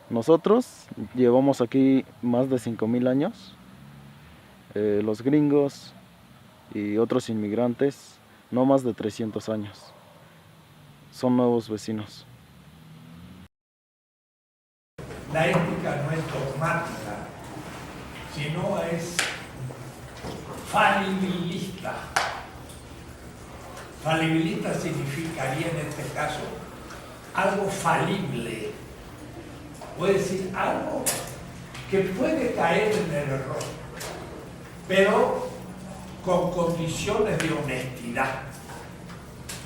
Nosotros llevamos aquí más de 5000 años. Los gringos y otros inmigrantes no más de 300 años. Son nuevos vecinos. La ética no es dogmática, sino es falibilista. Falibilista significaría en este caso algo falible, puede decir algo que puede caer en el error, pero con condiciones de honestidad.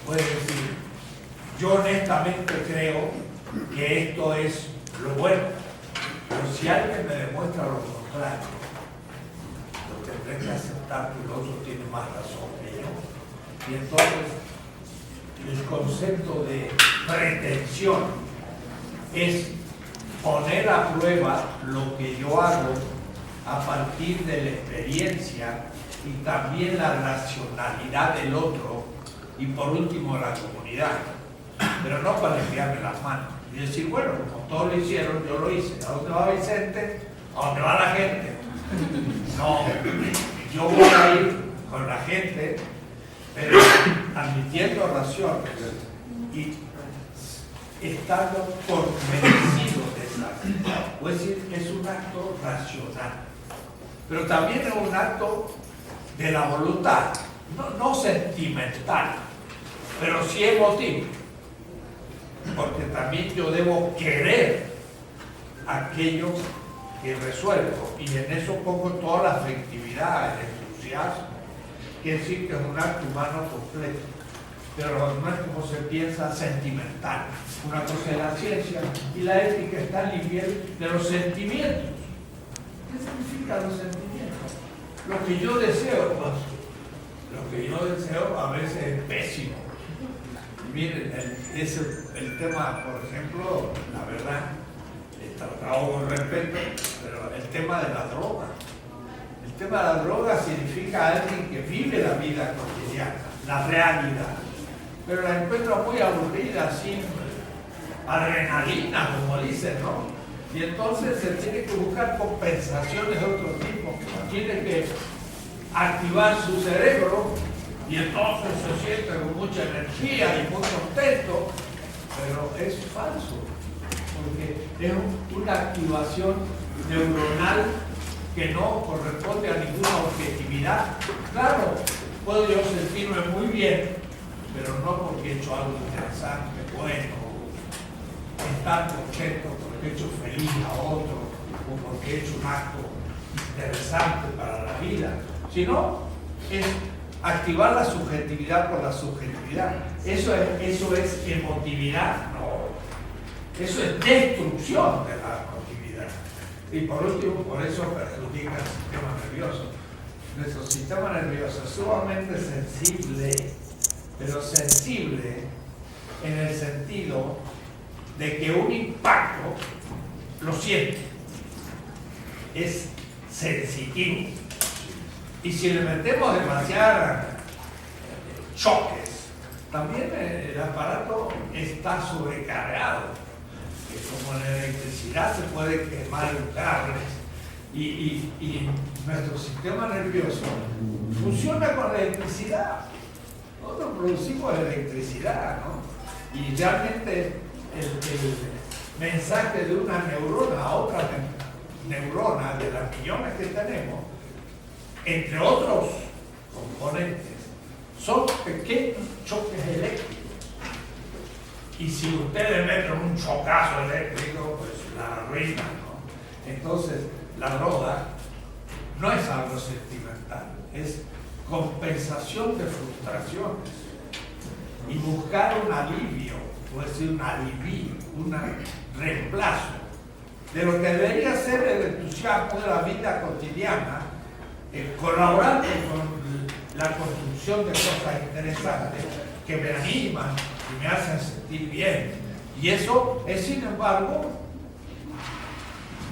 Puede decir, yo honestamente creo que esto es lo bueno, pero si alguien me demuestra lo contrario, lo tendré que aceptar que el otro tiene más razón que yo. Y entonces el concepto de pretensión es poner a prueba lo que yo hago a partir de la experiencia y también la racionalidad del otro y por último la comunidad, pero no para limpiarme las manos y decir, bueno, como todos lo hicieron, yo lo hice. ¿A dónde va Vicente? ¿A dónde va la gente? No, yo voy a ir con la gente, pero admitiendo razones y estando convencido de esa. Es decir, es un acto racional, pero también es un acto de la voluntad, no sentimental, pero sí emotivo, porque también yo debo querer aquello que resuelvo, y en eso pongo toda la afectividad, el entusiasmo, quiere decir que es un acto humano completo, pero no es como se piensa sentimental. Una cosa es la ciencia y la ética está al nivel de los sentimientos. ¿Qué significan los sentimientos? Lo que yo deseo, pues, lo que yo deseo a veces es pésimo. Miren, el tema, por ejemplo, la verdad, tratado con respeto, pero el tema de la droga. El tema de la droga significa alguien que vive la vida cotidiana, la realidad, pero la encuentra muy aburrida, sin adrenalina, como dicen, ¿no? Y entonces se tiene que buscar compensaciones de otro tipo, tiene que activar su cerebro y entonces se siente con mucha energía y muy contento, pero es falso, porque es una activación neuronal que no corresponde a ninguna objetividad. Claro, puedo yo sentirme muy bien, pero no porque he hecho algo interesante, bueno, estar contento porque he hecho feliz a otro o porque he hecho un acto interesante para la vida, sino es activar la subjetividad por la subjetividad. Eso es emotividad, no. Eso es destrucción de la emotividad. Y por último, por eso perjudica el sistema nervioso. Nuestro sistema nervioso es sumamente sensible, pero sensible en el sentido de que un impacto lo siente, es sensitivo. Y si le metemos demasiados choques, también el aparato está sobrecargado. Como en la electricidad se puede quemar un cable y nuestro sistema nervioso funciona con la electricidad. Nosotros producimos electricidad, ¿no? Y realmente el mensaje de una neurona a otra neurona, de las millones que tenemos, entre otros componentes, son pequeños choques eléctricos. Y si usted le mete un chocazo eléctrico, pues la arruina, ¿no? Entonces, la droga no es algo sentimental, es compensación de frustraciones y buscar un alivio, o decir un alivio, un reemplazo de lo que debería ser el entusiasmo de la vida cotidiana, colaborando con la construcción de cosas interesantes que me animan y me hacen sentir bien. Y eso es, sin embargo,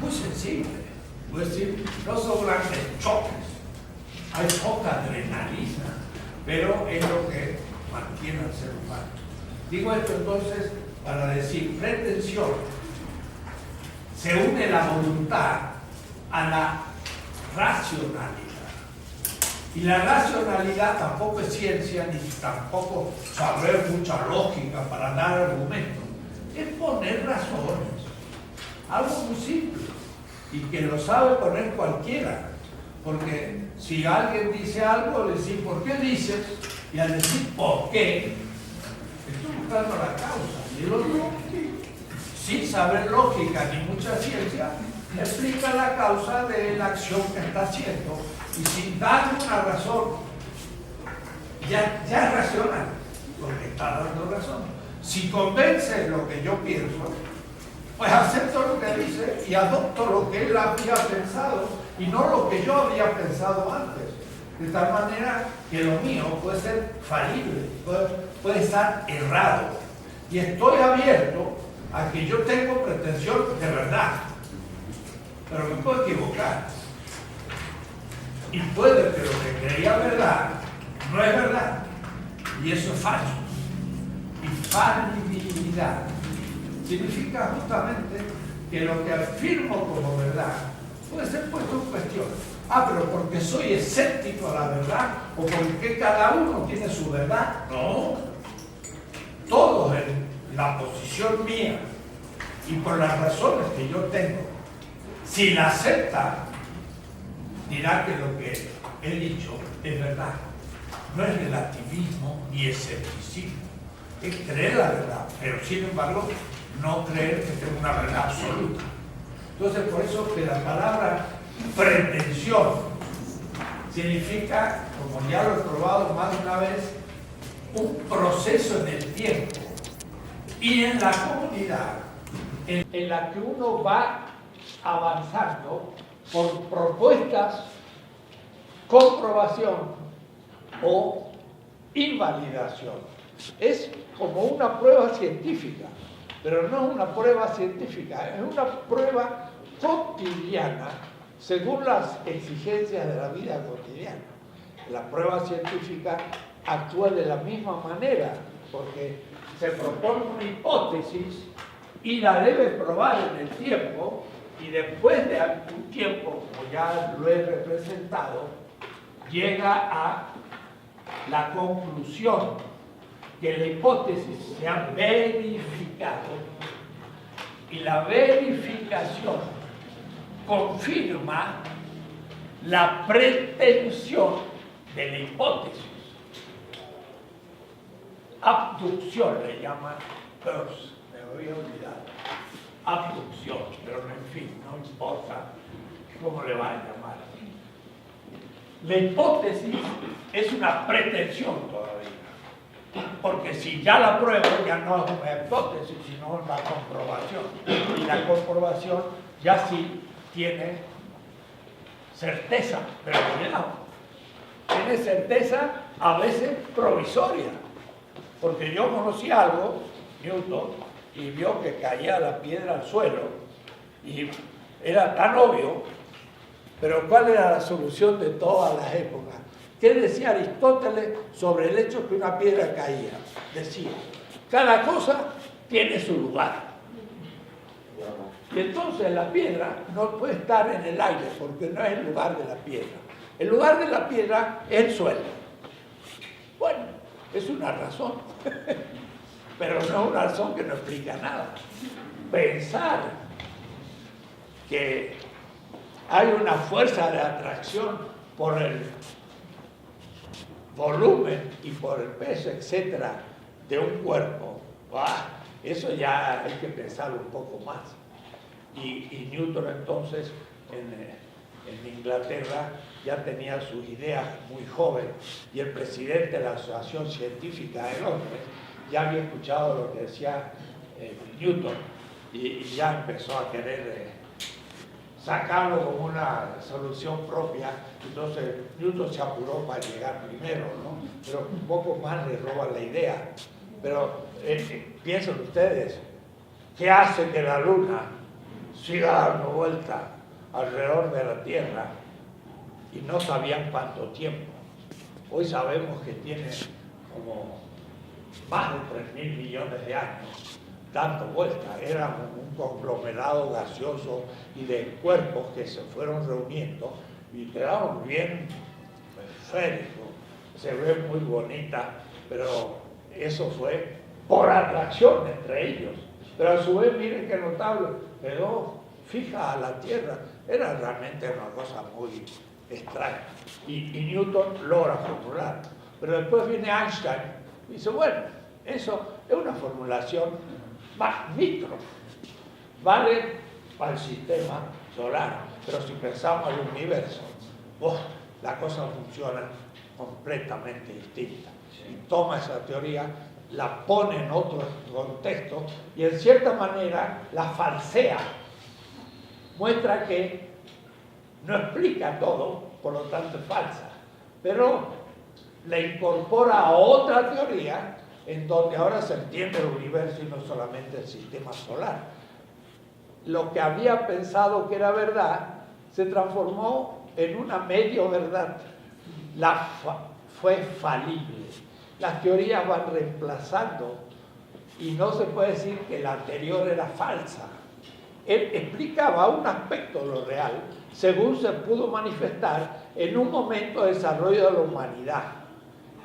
muy sensible. Es decir, no son grandes choques, hay poca adrenalina, pero es lo que mantiene al ser humano. Digo esto entonces para decir, pretensión se une la voluntad a la racionalidad. Y la racionalidad tampoco es ciencia, ni tampoco saber mucha lógica para dar argumentos. Es poner razones. Algo muy simple. Y que lo sabe poner cualquiera. Porque si alguien dice algo, le dice ¿por qué dices? Y al decir ¿por qué? Estoy buscando la causa. Y el otro, sin saber lógica ni mucha ciencia, explica la causa de la acción que está haciendo. Y sin darle una razón, ya es racional, porque está dando razón. Si convence lo que yo pienso, pues acepto lo que dice y adopto lo que él había pensado y no lo que yo había pensado antes. De tal manera que lo mío puede ser falible, puede estar errado. Y estoy abierto a que yo tengo pretensión de verdad, pero me puedo equivocar. Y puede que lo que creía verdad no es verdad. Y eso es falso. Y falibilidad significa justamente que lo que afirmo como verdad puede ser puesto en cuestión. Pero porque soy escéptico a la verdad o porque cada uno tiene su verdad. No. Todos en la posición mía y por las razones que yo tengo, si la acepta, dirá que lo que he dicho es verdad. No es relativismo ni escepticismo. Es creer la verdad, pero sin embargo no creer que tenga una verdad absoluta. Entonces por eso que la palabra pretensión significa, como ya lo he probado más de una vez, un proceso en el tiempo y en la comunidad en la que uno va avanzando por propuestas, comprobación o invalidación. Es como una prueba científica, pero no es una prueba científica, es una prueba cotidiana según las exigencias de la vida cotidiana. La prueba científica actúa de la misma manera, porque se propone una hipótesis y la debe probar en el tiempo, y después de algún tiempo, como ya lo he representado, llega a la conclusión que la hipótesis se ha verificado, y la verificación confirma la pretensión de la hipótesis. Abducción le llaman Peirce, me había olvidado. Abducción, pero en fin, no importa cómo le va a llamar. La hipótesis es una pretensión todavía, porque si ya la pruebo ya no es una hipótesis, sino una comprobación. Y la comprobación ya sí tiene certeza, pero cuidado, tiene certeza a veces provisoria, porque yo conocí algo, Newton, y vio que caía la piedra al suelo, y era tan obvio, pero ¿cuál era la solución de todas las épocas? ¿Qué decía Aristóteles sobre el hecho que una piedra caía? Decía, cada cosa tiene su lugar. Y entonces la piedra no puede estar en el aire, porque no es el lugar de la piedra. El lugar de la piedra es el suelo. Bueno, es una razón, pero no es una razón que no explica nada. Pensar que hay una fuerza de atracción por el volumen y por el peso, etcétera, de un cuerpo, eso ya hay que pensarlo un poco más. Y Newton entonces en Inglaterra ya tenía sus ideas muy joven, y el presidente de la Asociación Científica de Londres ya había escuchado lo que decía Newton, y ya empezó a querer sacarlo como una solución propia. Entonces Newton se apuró para llegar primero, ¿no? Pero un poco más le roban la idea. Pero piensen ustedes, ¿qué hace que la Luna siga dando vuelta alrededor de la Tierra? Y no sabían cuánto tiempo. Hoy sabemos que tiene como más de 3.000 millones de años, dando vuelta, era un conglomerado gaseoso y de cuerpos que se fueron reuniendo y quedaron bien esféricos, se ve muy bonita, pero eso fue por atracción entre ellos. Pero a su vez, miren qué notable, quedó fija a la Tierra, era realmente una cosa muy extraña. Y Newton logra formular. Pero después viene Einstein y dice, bueno, eso es una formulación más micro, vale para el sistema solar, pero si pensamos en el universo, la cosa funciona completamente distinta. Y toma esa teoría, la pone en otro contexto y en cierta manera la falsea. Muestra que no explica todo, por lo tanto es falsa, pero la incorpora a otra teoría en donde ahora se entiende el universo y no solamente el sistema solar. Lo que había pensado que era verdad se transformó en una medio verdad. Fue falible. Las teorías van reemplazando y no se puede decir que la anterior era falsa. Él explicaba un aspecto de lo real según se pudo manifestar en un momento de desarrollo de la humanidad.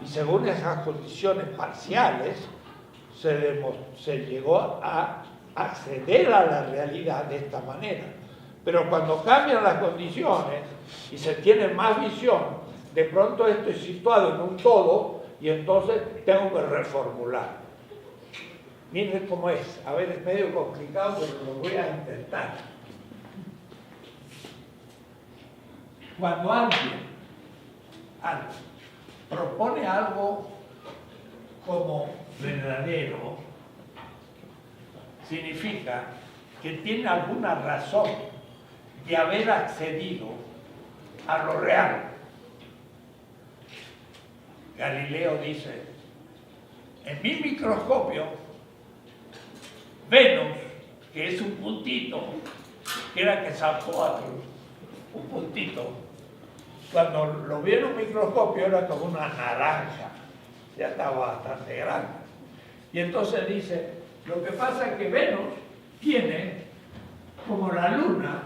Y según esas condiciones parciales, se llegó a acceder a la realidad de esta manera. Pero cuando cambian las condiciones y se tiene más visión, de pronto esto es situado en un todo y entonces tengo que reformular. Miren cómo es. A ver, es medio complicado, pero lo voy a intentar. Cuando alguien propone algo como verdadero, significa que tiene alguna razón de haber accedido a lo real. Galileo dice, en mi microscopio, Venus, que es un puntito, que era Quetzalcóatl, un puntito, cuando lo vi en un microscopio era como una naranja, ya estaba bastante grande. Y entonces dice, lo que pasa es que Venus tiene, como la Luna,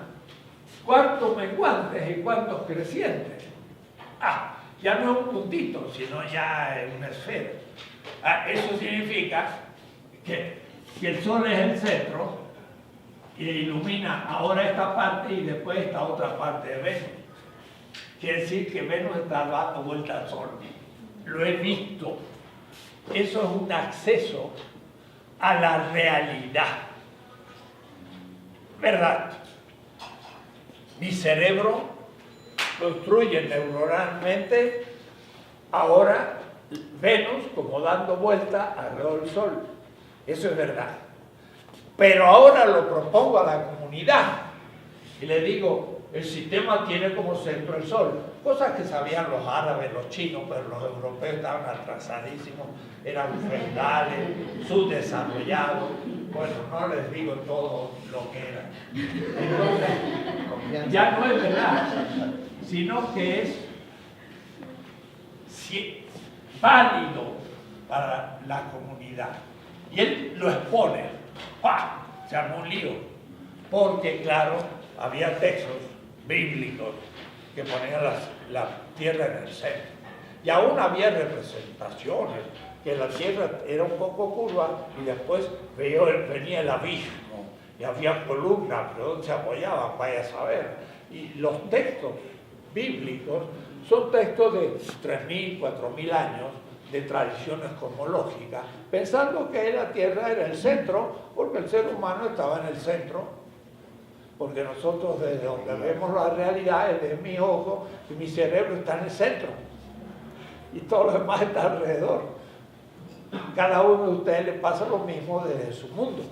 cuartos menguantes y cuartos crecientes. Ya no es un puntito, sino ya es una esfera. Eso significa que el Sol es el centro y ilumina ahora esta parte y después esta otra parte de Venus. Quiere decir que Venus está dando vuelta al Sol. Lo he visto. Eso es un acceso a la realidad. ¿Verdad? Mi cerebro construye neuronalmente ahora Venus como dando vuelta alrededor del Sol. Eso es verdad. Pero ahora lo propongo a la comunidad y le digo, el sistema tiene como centro el Sol. Cosas que sabían los árabes, los chinos, pero los europeos estaban atrasadísimos, eran feudales, subdesarrollados. Bueno, no les digo todo lo que era. Entonces, ya no es verdad, sino que es válido para la comunidad. Y él lo expone. ¡Pah! Se armó un lío. Porque, claro, había textos bíblicos que ponían la tierra en el centro. Y aún había representaciones, que la tierra era un poco curva y después venía el abismo y había columnas, pero ¿dónde se apoyaban? Vaya a saber. Y los textos bíblicos son textos de 3.000, 4.000 años de tradiciones cosmológicas, pensando que la tierra era el centro, porque el ser humano estaba en el centro, porque nosotros desde donde vemos la realidad es de mis ojos y mi cerebro está en el centro y todo lo demás está alrededor. Cada uno de ustedes le pasa lo mismo desde su mundo.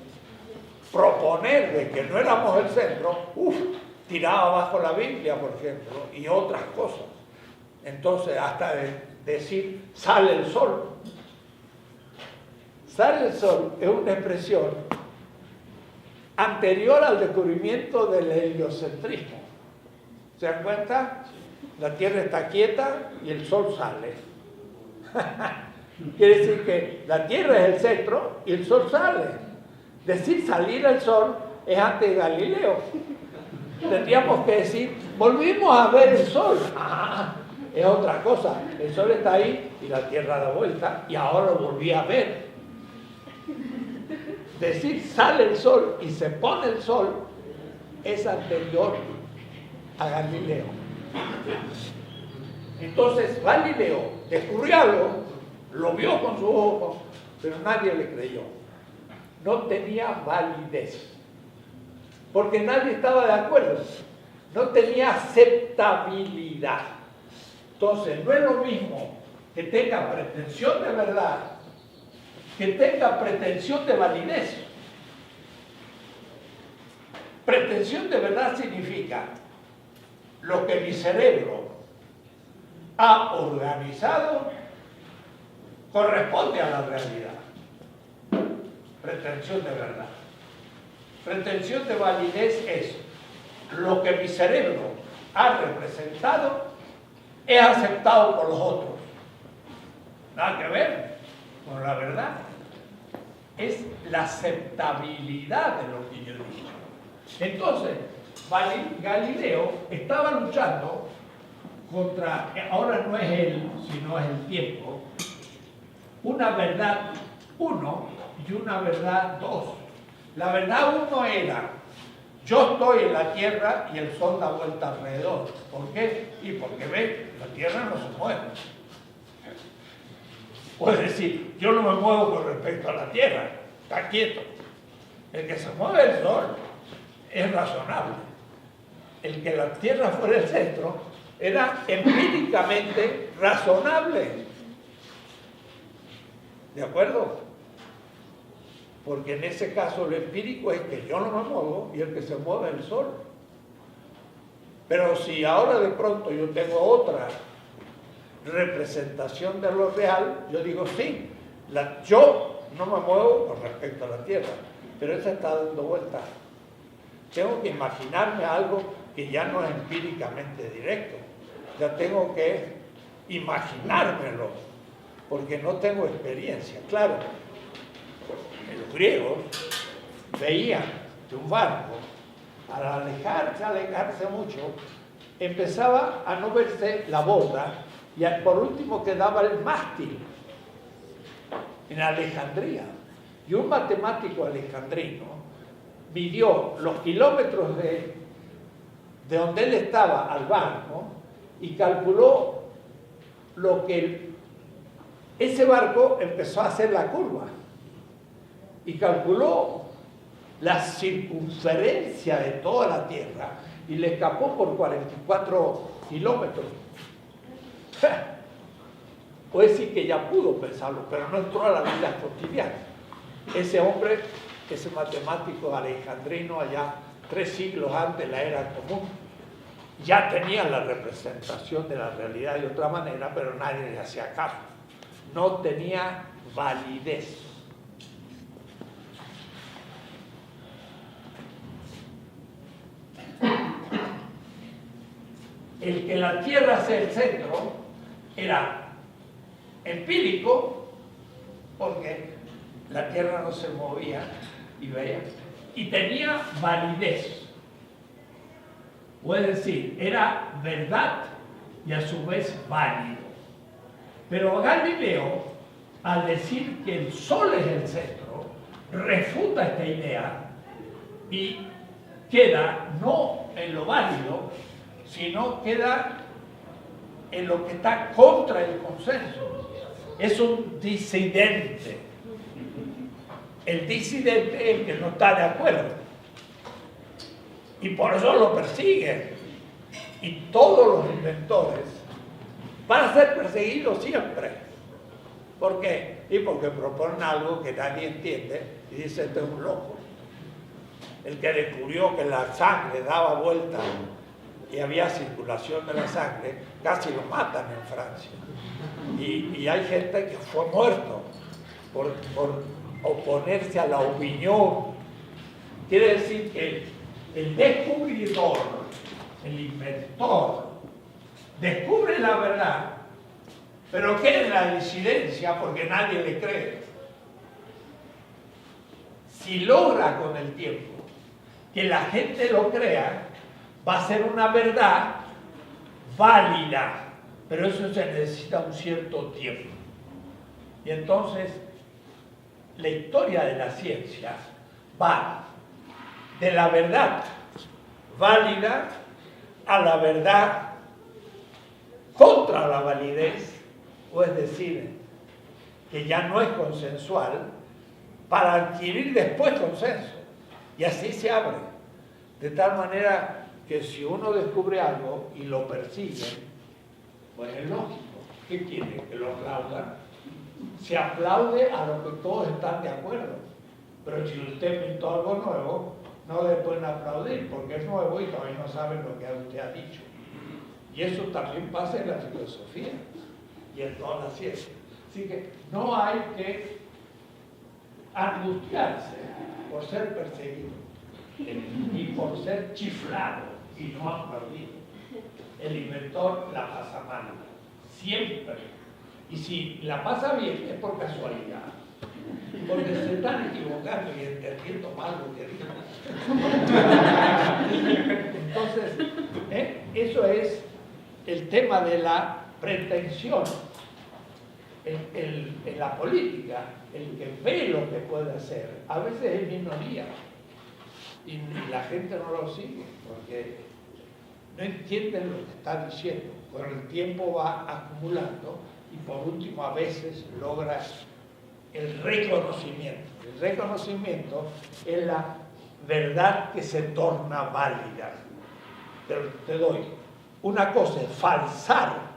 Proponer de que no éramos el centro, tiraba abajo la Biblia, por ejemplo, y otras cosas. Entonces, hasta decir, sale el sol. Sale el sol es una expresión anterior al descubrimiento del heliocentrismo. ¿Se dan cuenta? La Tierra está quieta y el sol sale. Quiere decir que la Tierra es el centro y el sol sale. Decir salir el sol es antes de Galileo. Tendríamos que decir, volvimos a ver el sol. Ah, es otra cosa. El sol está ahí y la Tierra da vuelta y ahora lo volví a ver. Decir sale el sol y se pone el sol es anterior a Galileo. Entonces Galileo descubrió algo, lo vio con sus ojos, pero nadie le creyó. No tenía validez, porque nadie estaba de acuerdo, no tenía aceptabilidad. Entonces no es lo mismo que tenga pretensión de verdad, que tenga pretensión de validez. Pretensión de verdad significa lo que mi cerebro ha organizado corresponde a la realidad. Pretensión de verdad. Pretensión de validez es lo que mi cerebro ha representado es aceptado por los otros. Nada que ver con la verdad. Es la aceptabilidad de lo que yo he dicho. Entonces, Galileo estaba luchando contra, ahora no es él, sino es el tiempo, una verdad uno y una verdad dos. La verdad uno era, yo estoy en la Tierra y el Sol da vuelta alrededor. ¿Por qué? Y porque ve, la Tierra no se mueve. O es decir, yo no me muevo con respecto a la Tierra, está quieto. El que se mueve es el Sol, es razonable. El que la Tierra fuera el centro era empíricamente razonable. ¿De acuerdo? Porque en ese caso lo empírico es que yo no me muevo y el que se mueve es el Sol. Pero si ahora de pronto yo tengo otra representación de lo real, yo digo sí, yo no me muevo con respecto a la Tierra, pero esa está dando vueltas. Tengo que imaginarme algo que ya no es empíricamente directo, ya tengo que imaginármelo, porque no tengo experiencia. Claro, los griegos veían que un barco, al alejarse mucho, empezaba a no verse la borda y por último quedaba el mástil en Alejandría. Y un matemático alejandrino midió los kilómetros de donde él estaba al barco y calculó lo que ese barco empezó a hacer la curva y calculó la circunferencia de toda la Tierra y le escapó por 44 kilómetros. Puede decir que ya pudo pensarlo, pero no entró a la vida cotidiana. Ese hombre, ese matemático alejandrino allá 3 siglos antes de la era común, ya tenía la representación de la realidad de otra manera, pero nadie le hacía caso. No tenía validez. El que la Tierra sea el centro era empírico, porque la Tierra no se movía y veía, y tenía validez. Puede decir, era verdad y a su vez válido. Pero Galileo, al decir que el Sol es el centro, refuta esta idea y queda no en lo válido, sino queda en lo que está contra el consenso. Es un disidente. El disidente es el que no está de acuerdo. Y por eso lo persiguen. Y todos los inventores van a ser perseguidos siempre. ¿Por qué? Y porque proponen algo que nadie entiende y dice, este es un loco. El que descubrió que la sangre daba vuelta y había circulación de la sangre, casi lo matan en Francia. Y hay gente que fue muerto por oponerse a la opinión. Quiere decir que el descubridor, el inventor, descubre la verdad, pero queda en la disidencia porque nadie le cree. si logra con el tiempo que la gente lo crea, va a ser una verdad válida, pero eso se necesita un cierto tiempo. Y entonces, la historia de la ciencia va de la verdad válida a la verdad contra la validez, o es decir, que ya no es consensual, para adquirir después consenso. Y así se abre. De tal manera que si uno descubre algo y lo persigue, pues es lógico. ¿Qué quiere? Que lo aplaudan. Se aplaude a lo que todos están de acuerdo. Pero si usted pintó algo nuevo, no le pueden aplaudir porque es nuevo y todavía no saben lo que usted ha dicho. Y eso también pasa en la filosofía y en toda la ciencia. Así que no hay que angustiarse por ser perseguido y por ser chiflado y no aplaudido. El inventor la pasa mal, siempre. Y si la pasa bien es por casualidad, porque se están equivocando y entendiendo mal lo que dijo. Entonces, eso es el tema de la pretensión. En la política, el que ve lo que puede hacer, a veces es minoría y la gente no lo sigue porque no entienden lo que está diciendo. Con el tiempo va acumulando y por último a veces logra el reconocimiento. El reconocimiento es la verdad que se torna válida. Te doy. Una cosa es falsar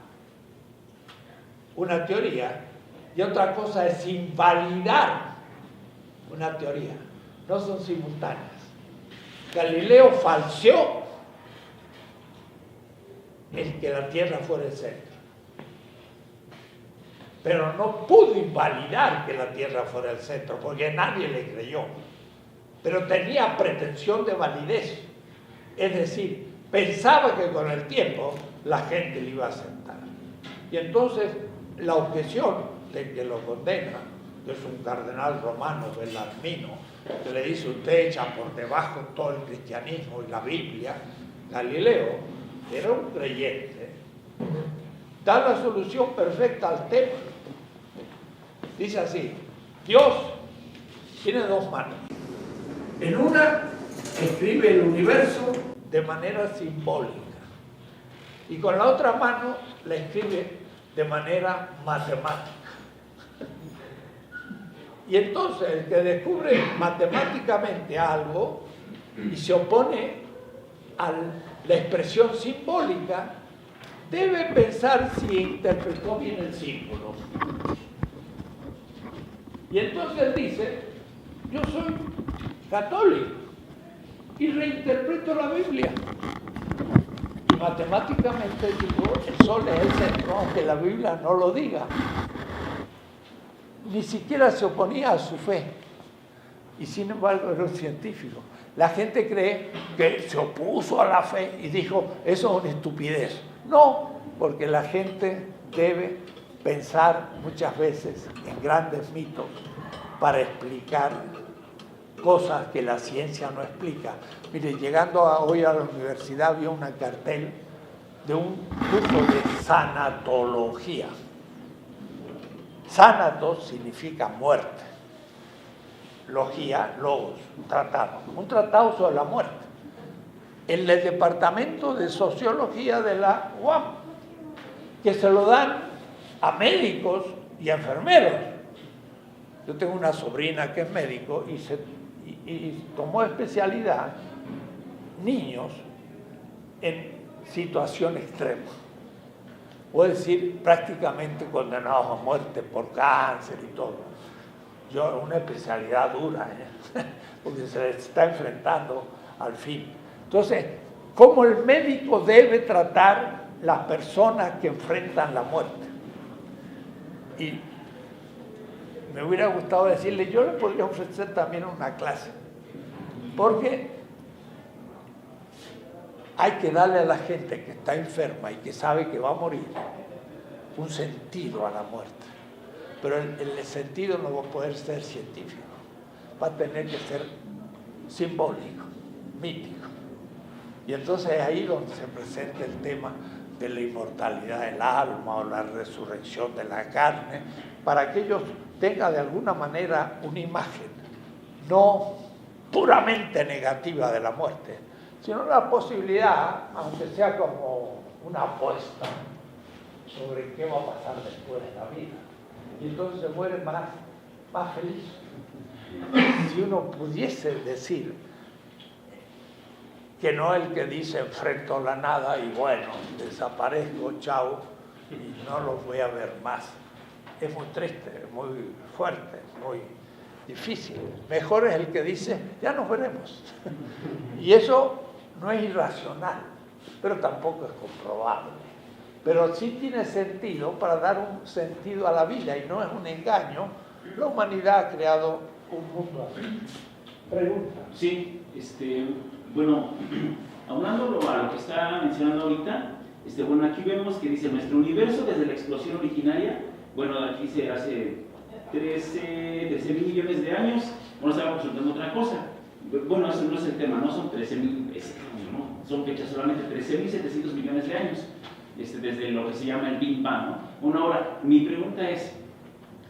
una teoría y otra cosa es invalidar una teoría. No son simultáneas. Galileo falseó el que la Tierra fuera el centro, pero no pudo invalidar que la Tierra fuera el centro porque nadie le creyó, pero tenía pretensión de validez, es decir, pensaba que con el tiempo la gente le iba a aceptar. Y entonces la objeción de que lo condena, que es un cardenal romano, Bellarmino, que le dice: usted echa por debajo todo el cristianismo y la Biblia. Galileo era un creyente, da la solución perfecta al tema. Dice así: Dios tiene dos manos. En una escribe el universo de manera simbólica y con la otra mano la escribe de manera matemática. Y entonces el que descubre matemáticamente algo y se opone a la expresión simbólica debe pensar si interpretó bien el símbolo. Y entonces dice: yo soy católico y reinterpreto la Biblia. Y matemáticamente digo, el sol es el centro, aunque la Biblia no lo diga. Ni siquiera se oponía a su fe. Y sin embargo era un científico. La gente cree que se opuso a la fe y dijo: eso es una estupidez. No, porque la gente debe pensar muchas veces en grandes mitos para explicar cosas que la ciencia no explica. Mire, llegando hoy a la universidad vi un cartel de un curso de sanatología. Sanatos significa muerte. Logía, logos, tratado. Un tratado sobre la muerte. En el departamento de sociología de la UAM, que se lo dan a médicos y a enfermeros. Yo tengo una sobrina que es médico y tomó especialidad niños en situación extrema. Puedo decir, prácticamente condenados a muerte por cáncer y todo. Yo, una especialidad dura, porque se les está enfrentando al fin. Entonces, ¿cómo el médico debe tratar las personas que enfrentan la muerte? Y me hubiera gustado decirle, yo le podría ofrecer también una clase, porque hay que darle a la gente que está enferma y que sabe que va a morir un sentido a la muerte. Pero el sentido no va a poder ser científico, va a tener que ser simbólico, mítico. Y entonces ahí donde se presenta el tema de la inmortalidad del alma o la resurrección de la carne, para que ellos tengan de alguna manera una imagen, no puramente negativa de la muerte, sino la posibilidad, aunque sea como una apuesta sobre qué va a pasar después de la vida. Y entonces se muere más feliz. Si uno pudiese decir que no el que dice enfrento la nada y bueno, desaparezco, chao, y no los voy a ver más. Es muy triste, muy fuerte, muy difícil. Mejor es el que dice, ya nos veremos. Y eso no es irracional, pero tampoco es comprobable. Pero sí tiene sentido para dar un sentido a la vida y no es un engaño. La humanidad ha creado un mundo así. Pregunta. Sí, bueno, aunándolo a lo que está mencionando ahorita, bueno, aquí vemos que dice, nuestro universo desde la explosión originaria, bueno, aquí dice hace 13.000 millones de años, bueno, estaba consultando otra cosa. Bueno, eso no es el tema, no son 13.000, ¿no? Son fechas solamente 13.700 millones de años, desde lo que se llama el Big Bang, ¿no? Bueno, ahora, mi pregunta es,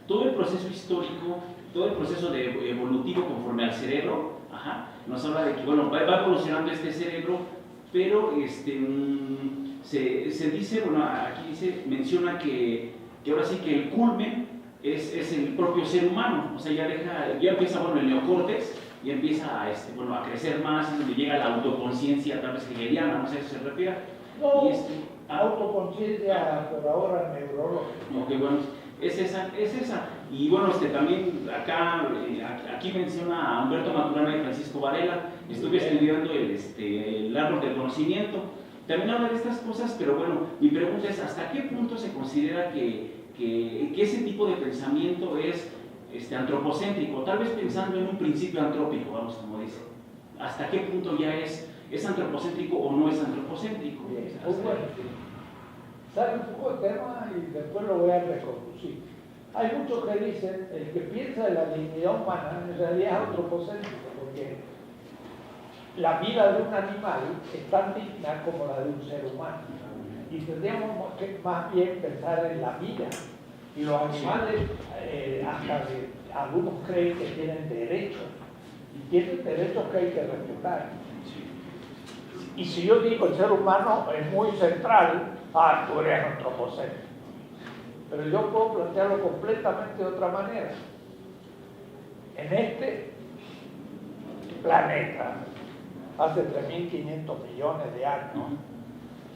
todo el proceso histórico, todo el proceso evolutivo conforme al cerebro, nos habla de que, bueno, va evolucionando este cerebro, pero se dice, bueno, aquí menciona que ahora sí que el culmen es el propio ser humano, o sea, ya empieza, bueno, el neocórtex, y empieza a crecer más, es donde llega la autoconciencia, tal vez hegeliana, no sé si eso se refiere. No, autoconciencia por ahora neurológica. Ok, bueno, es esa. Y bueno, también aquí menciona a Humberto Maturana y Francisco Varela. Estuve estudiando el árbol del conocimiento. También habla de estas cosas, pero bueno, mi pregunta es, ¿hasta qué punto se considera que ese tipo de pensamiento es antropocéntrico? Tal vez pensando en un principio antrópico, vamos, como dice. ¿Hasta qué punto ya es antropocéntrico o no es antropocéntrico? Pues bueno, sale un poco el tema y después lo voy a reconducir. Hay muchos que dicen, el que piensa en la dignidad humana en realidad es antropocéntrico, porque la vida de un animal es tan digna como la de un ser humano. Y tendríamos que más bien pensar en la vida. Y los animales, algunos creen que tienen derechos, y tienen derechos que hay que respetar. Y si yo digo el ser humano es muy central, tú eres antropocéntrico. Pero yo puedo plantearlo completamente de otra manera. En este planeta, hace 3.500 millones de años,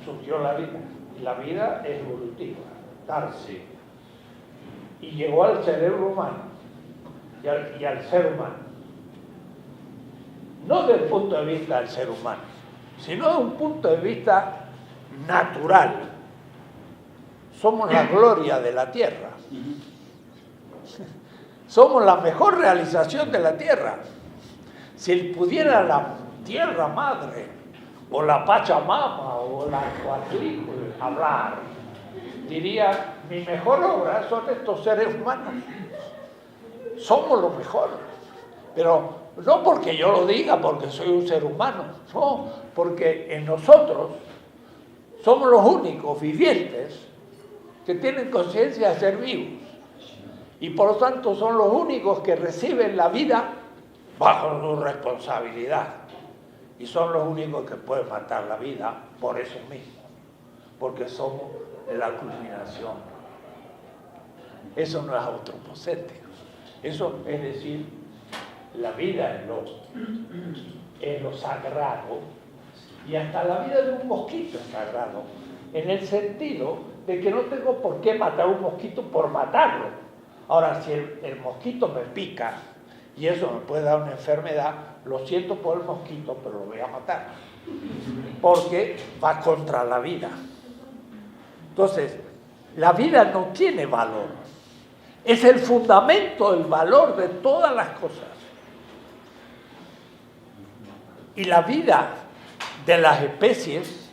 surgió la vida. Y la vida es evolutiva, Darcy. Y llegó al cerebro humano y al ser humano. No desde el punto de vista del ser humano, sino desde un punto de vista natural. Somos la gloria de la tierra. Somos la mejor realización de la tierra. Si pudiera la tierra madre, o la Pachamama, o la Coatlicue hablar, diría, mi mejor obra son estos seres humanos. Somos lo mejor. Pero no porque yo lo diga, porque soy un ser humano, no, porque en nosotros somos los únicos vivientes que tienen conciencia de ser vivos y por lo tanto son los únicos que reciben la vida bajo su responsabilidad y son los únicos que pueden matar la vida por eso mismo, porque somos la culminación. Eso no es antropocéntrico, eso es decir, la vida es lo sagrado y hasta la vida de un mosquito es sagrado, en el sentido de que no tengo por qué matar a un mosquito por matarlo. Ahora, si el mosquito me pica y eso me puede dar una enfermedad, lo siento por el mosquito, pero lo voy a matar, porque va contra la vida. Entonces, la vida no tiene valor. Es el fundamento del valor de todas las cosas. Y la vida de las especies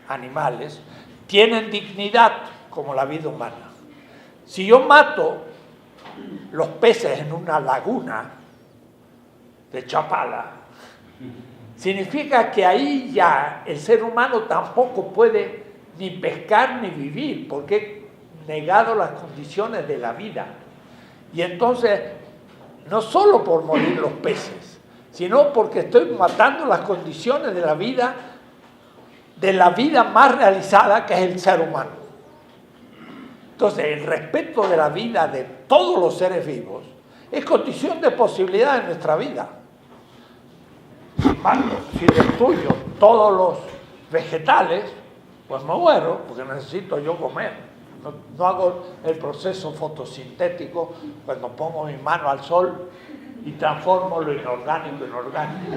animales tienen dignidad como la vida humana. Si yo mato los peces en una laguna, de Chapala, significa que ahí ya el ser humano tampoco puede ni pescar ni vivir, porque he negado las condiciones de la vida. Y entonces, no solo por morir los peces, sino porque estoy matando las condiciones de la vida más realizada, que es el ser humano. Entonces, el respeto de la vida de todos los seres vivos es condición de posibilidad de nuestra vida. Si destruyo todos los vegetales, pues me muero, porque necesito yo comer. No hago el proceso fotosintético cuando pongo mi mano al sol y transformo lo inorgánico en orgánico.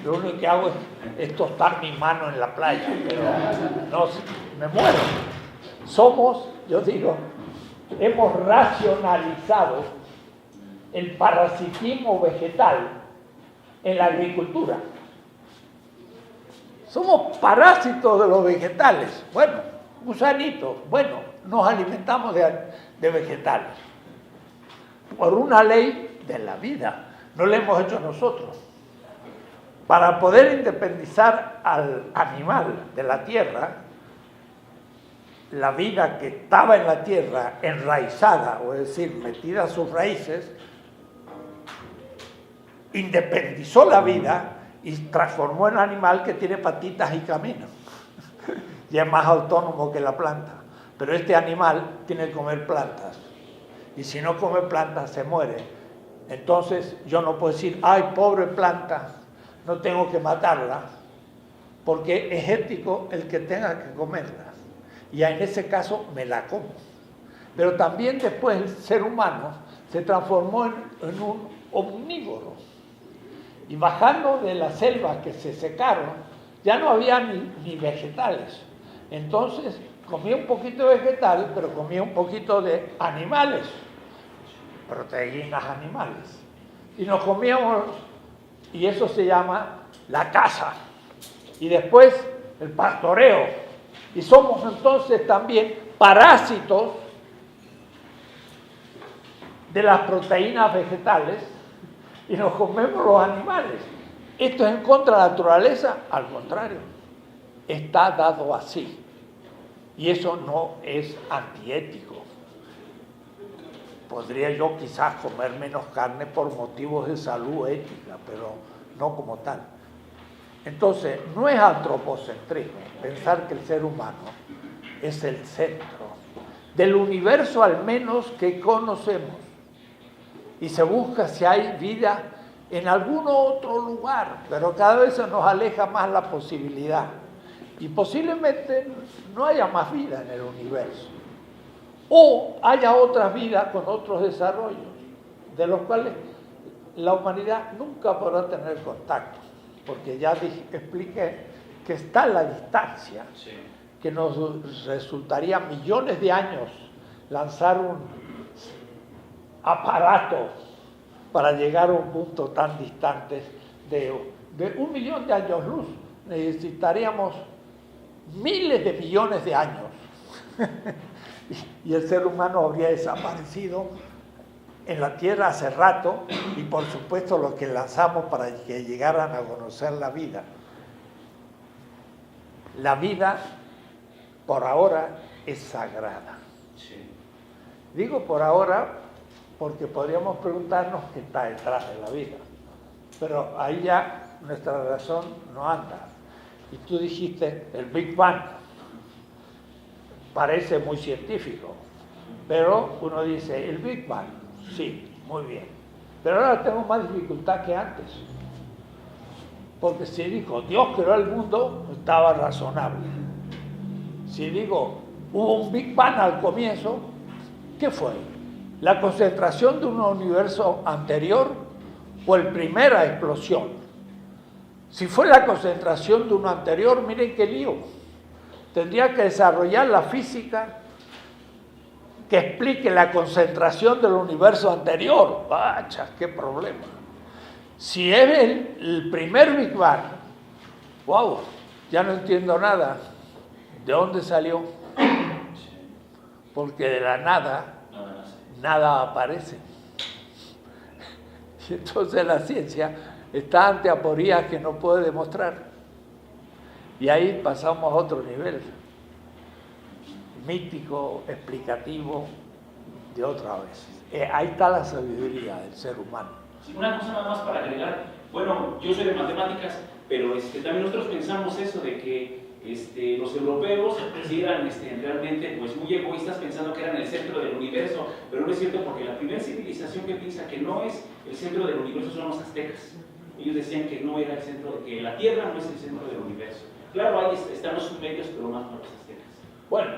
Lo único que hago es tostar mi mano en la playa, pero no, me muero. Yo digo, hemos racionalizado el parasitismo vegetal en la agricultura. Somos parásitos de los vegetales. Bueno, gusanitos, bueno, nos alimentamos de vegetales. Por una ley de la vida, no lo hemos hecho nosotros. Para poder independizar al animal de la tierra, la vida que estaba en la tierra enraizada, o es decir, metida a sus raíces, independizó la vida y transformó en animal que tiene patitas y camina. Y es más autónomo que la planta. Pero este animal tiene que comer plantas. Y si no come plantas, se muere. Entonces yo no puedo decir, ay, pobre planta, no tengo que matarla, porque es ético el que tenga que comerla. Y en ese caso me la como. Pero también después el ser humano se transformó en un omnívoro. Y bajando de las selvas que se secaron, ya no había ni vegetales. Entonces comía un poquito de vegetal, pero comía un poquito de animales, proteínas animales. Y nos comíamos, y eso se llama la caza. Y después el pastoreo. Y somos entonces también parásitos de las proteínas vegetales y nos comemos los animales. ¿Esto es en contra de la naturaleza? Al contrario, está dado así. Y eso no es antiético. Podría yo quizás comer menos carne por motivos de salud ética, pero no como tal. Entonces, no es antropocentrismo pensar que el ser humano es el centro del universo, al menos que conocemos. Y se busca si hay vida en algún otro lugar, pero cada vez se nos aleja más la posibilidad. Y posiblemente no haya más vida en el universo. O haya otras vidas con otros desarrollos, de los cuales la humanidad nunca podrá tener contacto. Porque ya expliqué que está la distancia, sí, que nos resultaría millones de años lanzar un aparato para llegar a un punto tan distante de 1 millón de años luz. Necesitaríamos miles de millones de años y el ser humano habría desaparecido en la Tierra hace rato, y por supuesto los que lanzamos para que llegaran a conocer la vida. La vida por ahora es sagrada. Sí. Digo por ahora porque podríamos preguntarnos qué está detrás de la vida, pero ahí ya nuestra razón no anda. Y tú dijiste el Big Bang, parece muy científico, pero uno dice el Big Bang. Sí, muy bien. Pero ahora tengo más dificultad que antes. Porque si digo, Dios creó el mundo, estaba razonable. Si digo, hubo un Big Bang al comienzo, ¿qué fue? ¿La concentración de un universo anterior o la primera explosión? Si fue la concentración de uno anterior, miren qué lío. Tendría que desarrollar la física que explique la concentración del universo anterior. ¡Bacha! ¡Qué problema! Si es el primer Big Bang, ¡wow! Ya no entiendo nada. ¿De dónde salió? Porque de la nada, nada aparece. Y entonces la ciencia está ante aporías que no puede demostrar. Y ahí pasamos a otro nivel, mítico, explicativo, de otra vez. Ahí está la sabiduría del ser humano. Sí, una cosa nada más para agregar. Bueno, yo soy de matemáticas, pero también nosotros pensamos eso de que los europeos sí eran realmente pues, muy egoístas pensando que eran el centro del universo, pero no es cierto porque la primera civilización que piensa que no es el centro del universo son los aztecas. Ellos decían que no era el centro, que la Tierra no es el centro del universo. Claro, ahí están los sumerios, pero más para los aztecas. Bueno,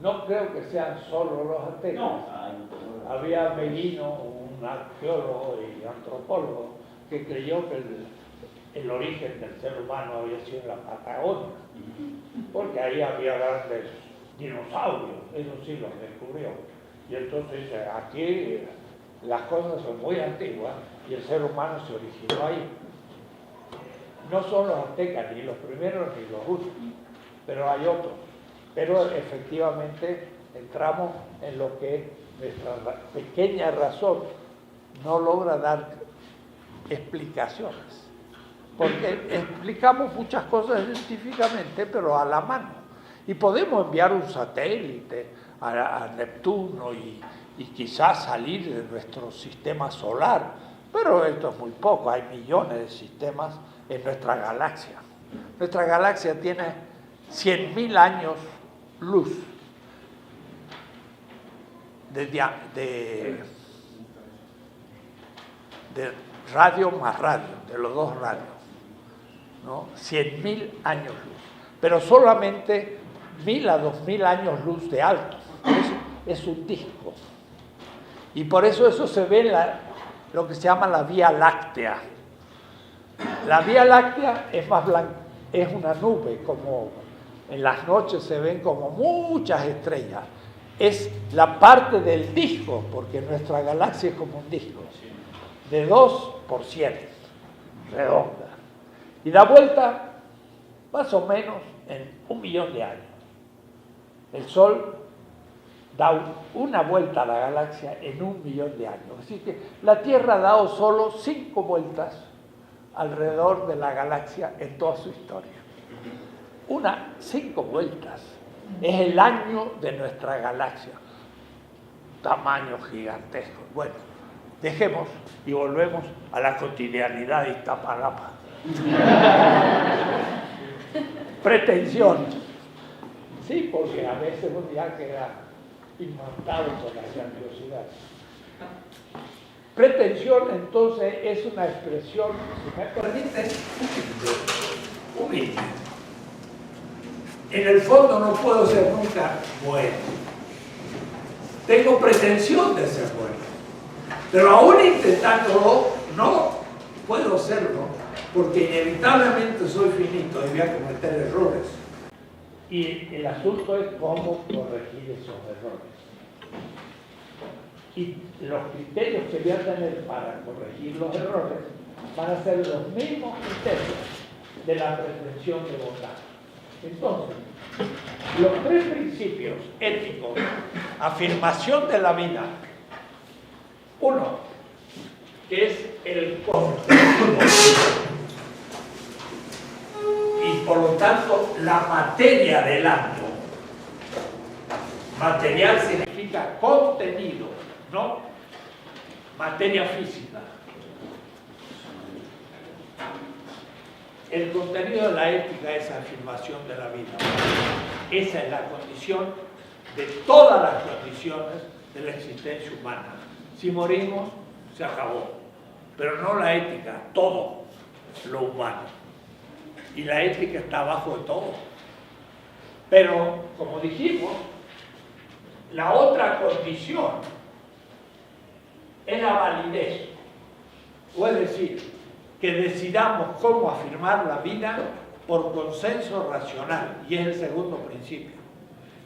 no creo que sean solo los aztecas. No. Había Belino, un arqueólogo y antropólogo, que creyó que el origen del ser humano había sido en la Patagonia, porque ahí había grandes dinosaurios, eso sí los descubrió. Y entonces aquí las cosas son muy antiguas y el ser humano se originó ahí. No son los aztecas, ni los primeros ni los últimos, pero hay otros. Pero efectivamente entramos en lo que nuestra pequeña razón no logra dar explicaciones. Porque explicamos muchas cosas científicamente, pero a la mano. Y podemos enviar un satélite a Neptuno y quizás salir de nuestro sistema solar, pero esto es muy poco, hay millones de sistemas en nuestra galaxia. Nuestra galaxia tiene 100.000 años luz de radio más radio, de los dos radios, ¿no? 100.000 años luz, pero solamente 1.000 a 2.000 años luz de alto. Es un disco. Y por eso se ve en lo que se llama la Vía Láctea. La Vía Láctea es más blanca, es una nube, como en las noches se ven como muchas estrellas. Es la parte del disco, porque nuestra galaxia es como un disco, de 2 por 7, redonda. Y da vuelta más o menos en 1.000.000 de años. El Sol da una vuelta a la galaxia en 1.000.000 de años. Así que la Tierra ha dado solo 5 vueltas alrededor de la galaxia en toda su historia. 5 vueltas. Es el año de nuestra galaxia. Tamaño gigantesco. Bueno, dejemos y volvemos a la cotidianidad de Iztapalapa. Pretensión. Sí, porque a veces uno ya queda inmortal con la grandiosidad. Pretensión, entonces, es una expresión, si me permiten, humilde. En el fondo no puedo ser nunca bueno. Tengo pretensión de ser bueno. Pero aún intentándolo, no puedo serlo, porque inevitablemente soy finito y voy a cometer errores. Y el asunto es cómo corregir esos errores. Y los criterios que voy a tener para corregir los errores van a ser los mismos criterios de la pretensión de bondad. Entonces, los 3 principios éticos, afirmación de la vida. Uno, que es el contenido y por lo tanto la materia del acto. Material significa contenido, no materia física. El contenido de la ética es afirmación de la vida. Esa es la condición de todas las condiciones de la existencia humana. Si morimos, se acabó. Pero no la ética, todo lo humano. Y la ética está abajo de todo. Pero, como dijimos, la otra condición es la validez. O es decir, que decidamos cómo afirmar la vida por consenso racional. Y es el segundo principio.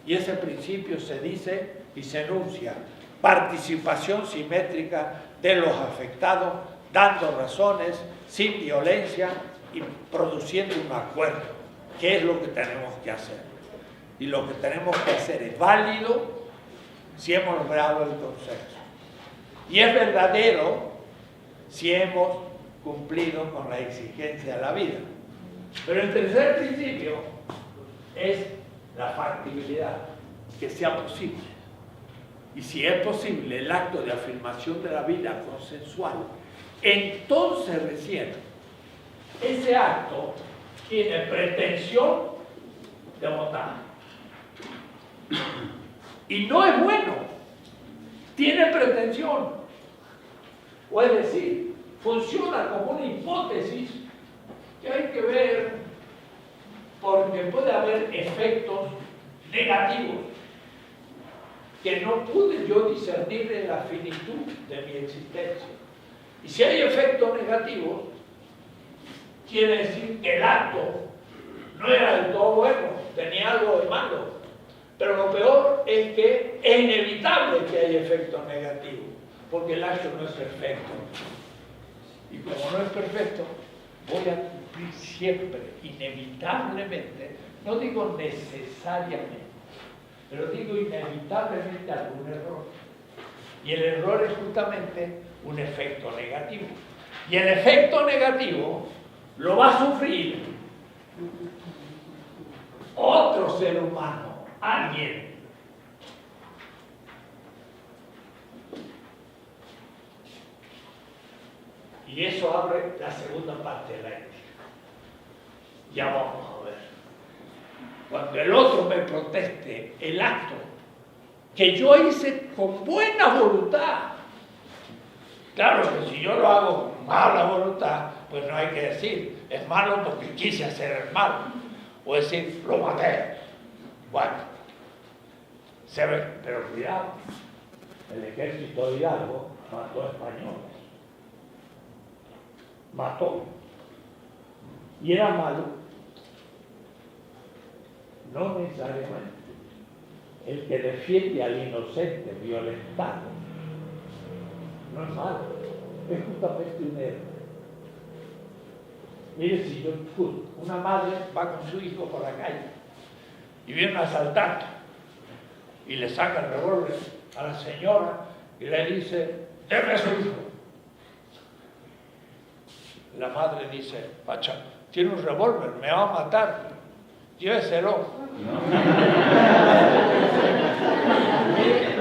Y ese principio se dice y se enuncia: participación simétrica de los afectados, dando razones, sin violencia y produciendo un acuerdo. ¿Qué es lo que tenemos que hacer? Y lo que tenemos que hacer es válido si hemos logrado el consenso. Y es verdadero si hemos cumplido con la exigencia de la vida. Pero el tercer principio es la factibilidad, que sea posible. Y si es posible el acto de afirmación de la vida consensual, entonces recién ese acto tiene pretensión de votar. Y no es bueno, tiene pretensión. O es decir, funciona como una hipótesis que hay que ver porque puede haber efectos negativos que no pude yo discernir de la finitud de mi existencia. Y si hay efectos negativos, quiere decir que el acto no era del todo bueno, tenía algo de malo. Pero lo peor es que es inevitable que haya efectos negativos, porque el acto no es perfecto. Y como no es perfecto, voy a cumplir siempre, inevitablemente, no digo necesariamente, pero digo inevitablemente algún error. Y el error es justamente un efecto negativo. Y el efecto negativo lo va a sufrir otro ser humano, alguien. Y eso abre la segunda parte de la ética. Ya vamos a ver. Cuando el otro me proteste el acto que yo hice con buena voluntad. Claro que si yo lo hago con mala voluntad, pues no hay que decir, es malo porque quise hacer el mal. O decir, lo maté. Bueno, se ve, pero cuidado, el ejército de Hidalgo mató a españoles. Mató. Y era malo. No necesariamente. El que defiende al inocente violentado no es malo, es justamente un héroe. Mire, si yo, una madre va con su hijo por la calle y viene un asaltante y le saca el revólver a la señora y le dice, déme a su hijo. La madre dice, Pacha, tiene un revólver, me va a matar, lléveselo.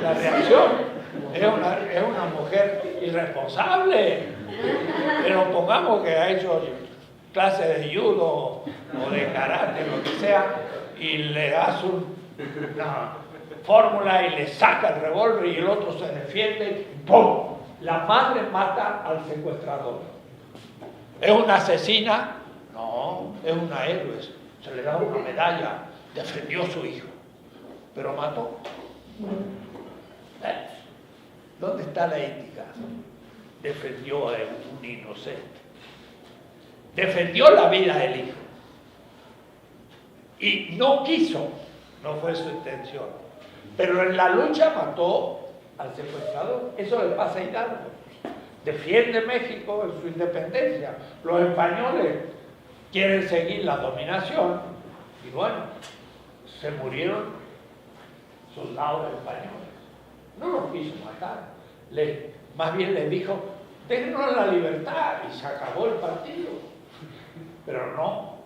La reacción es una mujer irresponsable, pero pongamos que ha hecho clase de judo o de karate, lo que sea, y le das una fórmula y le saca el revólver y el otro se defiende, ¡pum! La madre mata al secuestrador. ¿Es una asesina? No, es una héroe. Se le da una medalla, defendió a su hijo, pero mató. ¿Dónde está la ética? Defendió a un inocente. Defendió la vida del hijo. Y no quiso, no fue su intención. Pero en la lucha mató al secuestrador. Eso le pasa a Hidalgo. Defiende México en su independencia. Los españoles quieren seguir la dominación. Y bueno, se murieron soldados españoles. No los quiso matar. Más bien les dijo, déjenos la libertad y se acabó el partido. Pero no,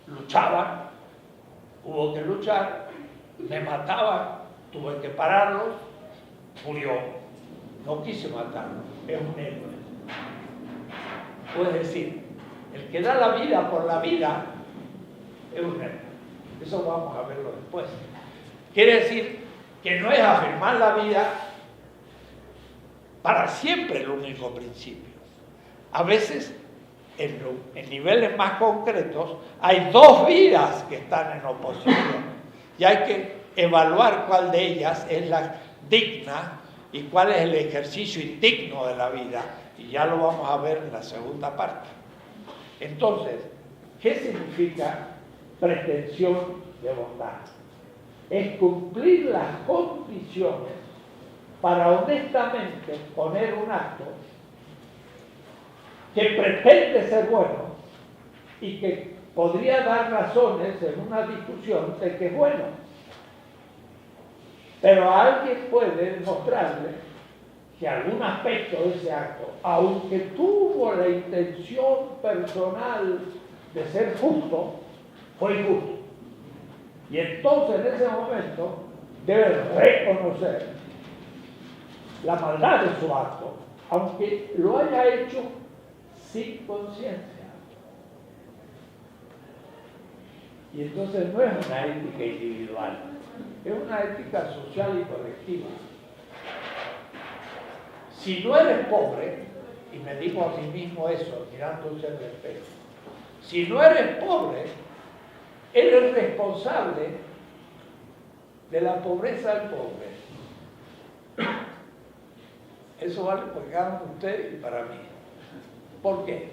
luchaban, hubo que luchar, me mataban, tuve que pararlos, murió. No quise matarlo, es un héroe. Puedes decir, el que da la vida por la vida es un héroe. Eso vamos a verlo después. Quiere decir que no es afirmar la vida para siempre el único principio. A veces, en niveles más concretos, hay dos vidas que están en oposición y hay que evaluar cuál de ellas es la digna y cuál es el ejercicio indigno de la vida, y ya lo vamos a ver en la segunda parte. Entonces, ¿qué significa pretensión de bondad? Es cumplir las condiciones para honestamente poner un acto que pretende ser bueno y que podría dar razones en una discusión de que es bueno. Pero a alguien puede demostrarle que algún aspecto de ese acto, aunque tuvo la intención personal de ser justo, fue injusto. Y entonces en ese momento debe reconocer la maldad de su acto, aunque lo haya hecho sin conciencia. Y entonces no es una ética individual, es una ética social y colectiva. Si no eres pobre, y me digo a mí mismo eso, mirándose en el espejo, si no eres pobre, eres responsable de la pobreza del pobre. Eso vale para cada uno de ustedes y para mí. ¿Por qué?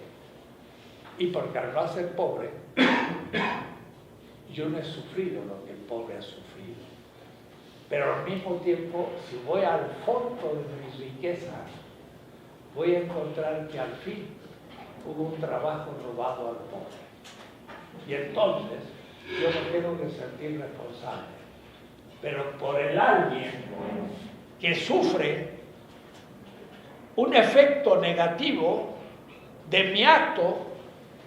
Y porque al no ser pobre, yo no he sufrido lo que el pobre ha sufrido. Pero al mismo tiempo, si voy al fondo de mis riquezas, voy a encontrar que al fin hubo un trabajo robado al pobre. Y entonces, yo me tengo que sentir responsable. Pero por el alguien que sufre un efecto negativo de mi acto,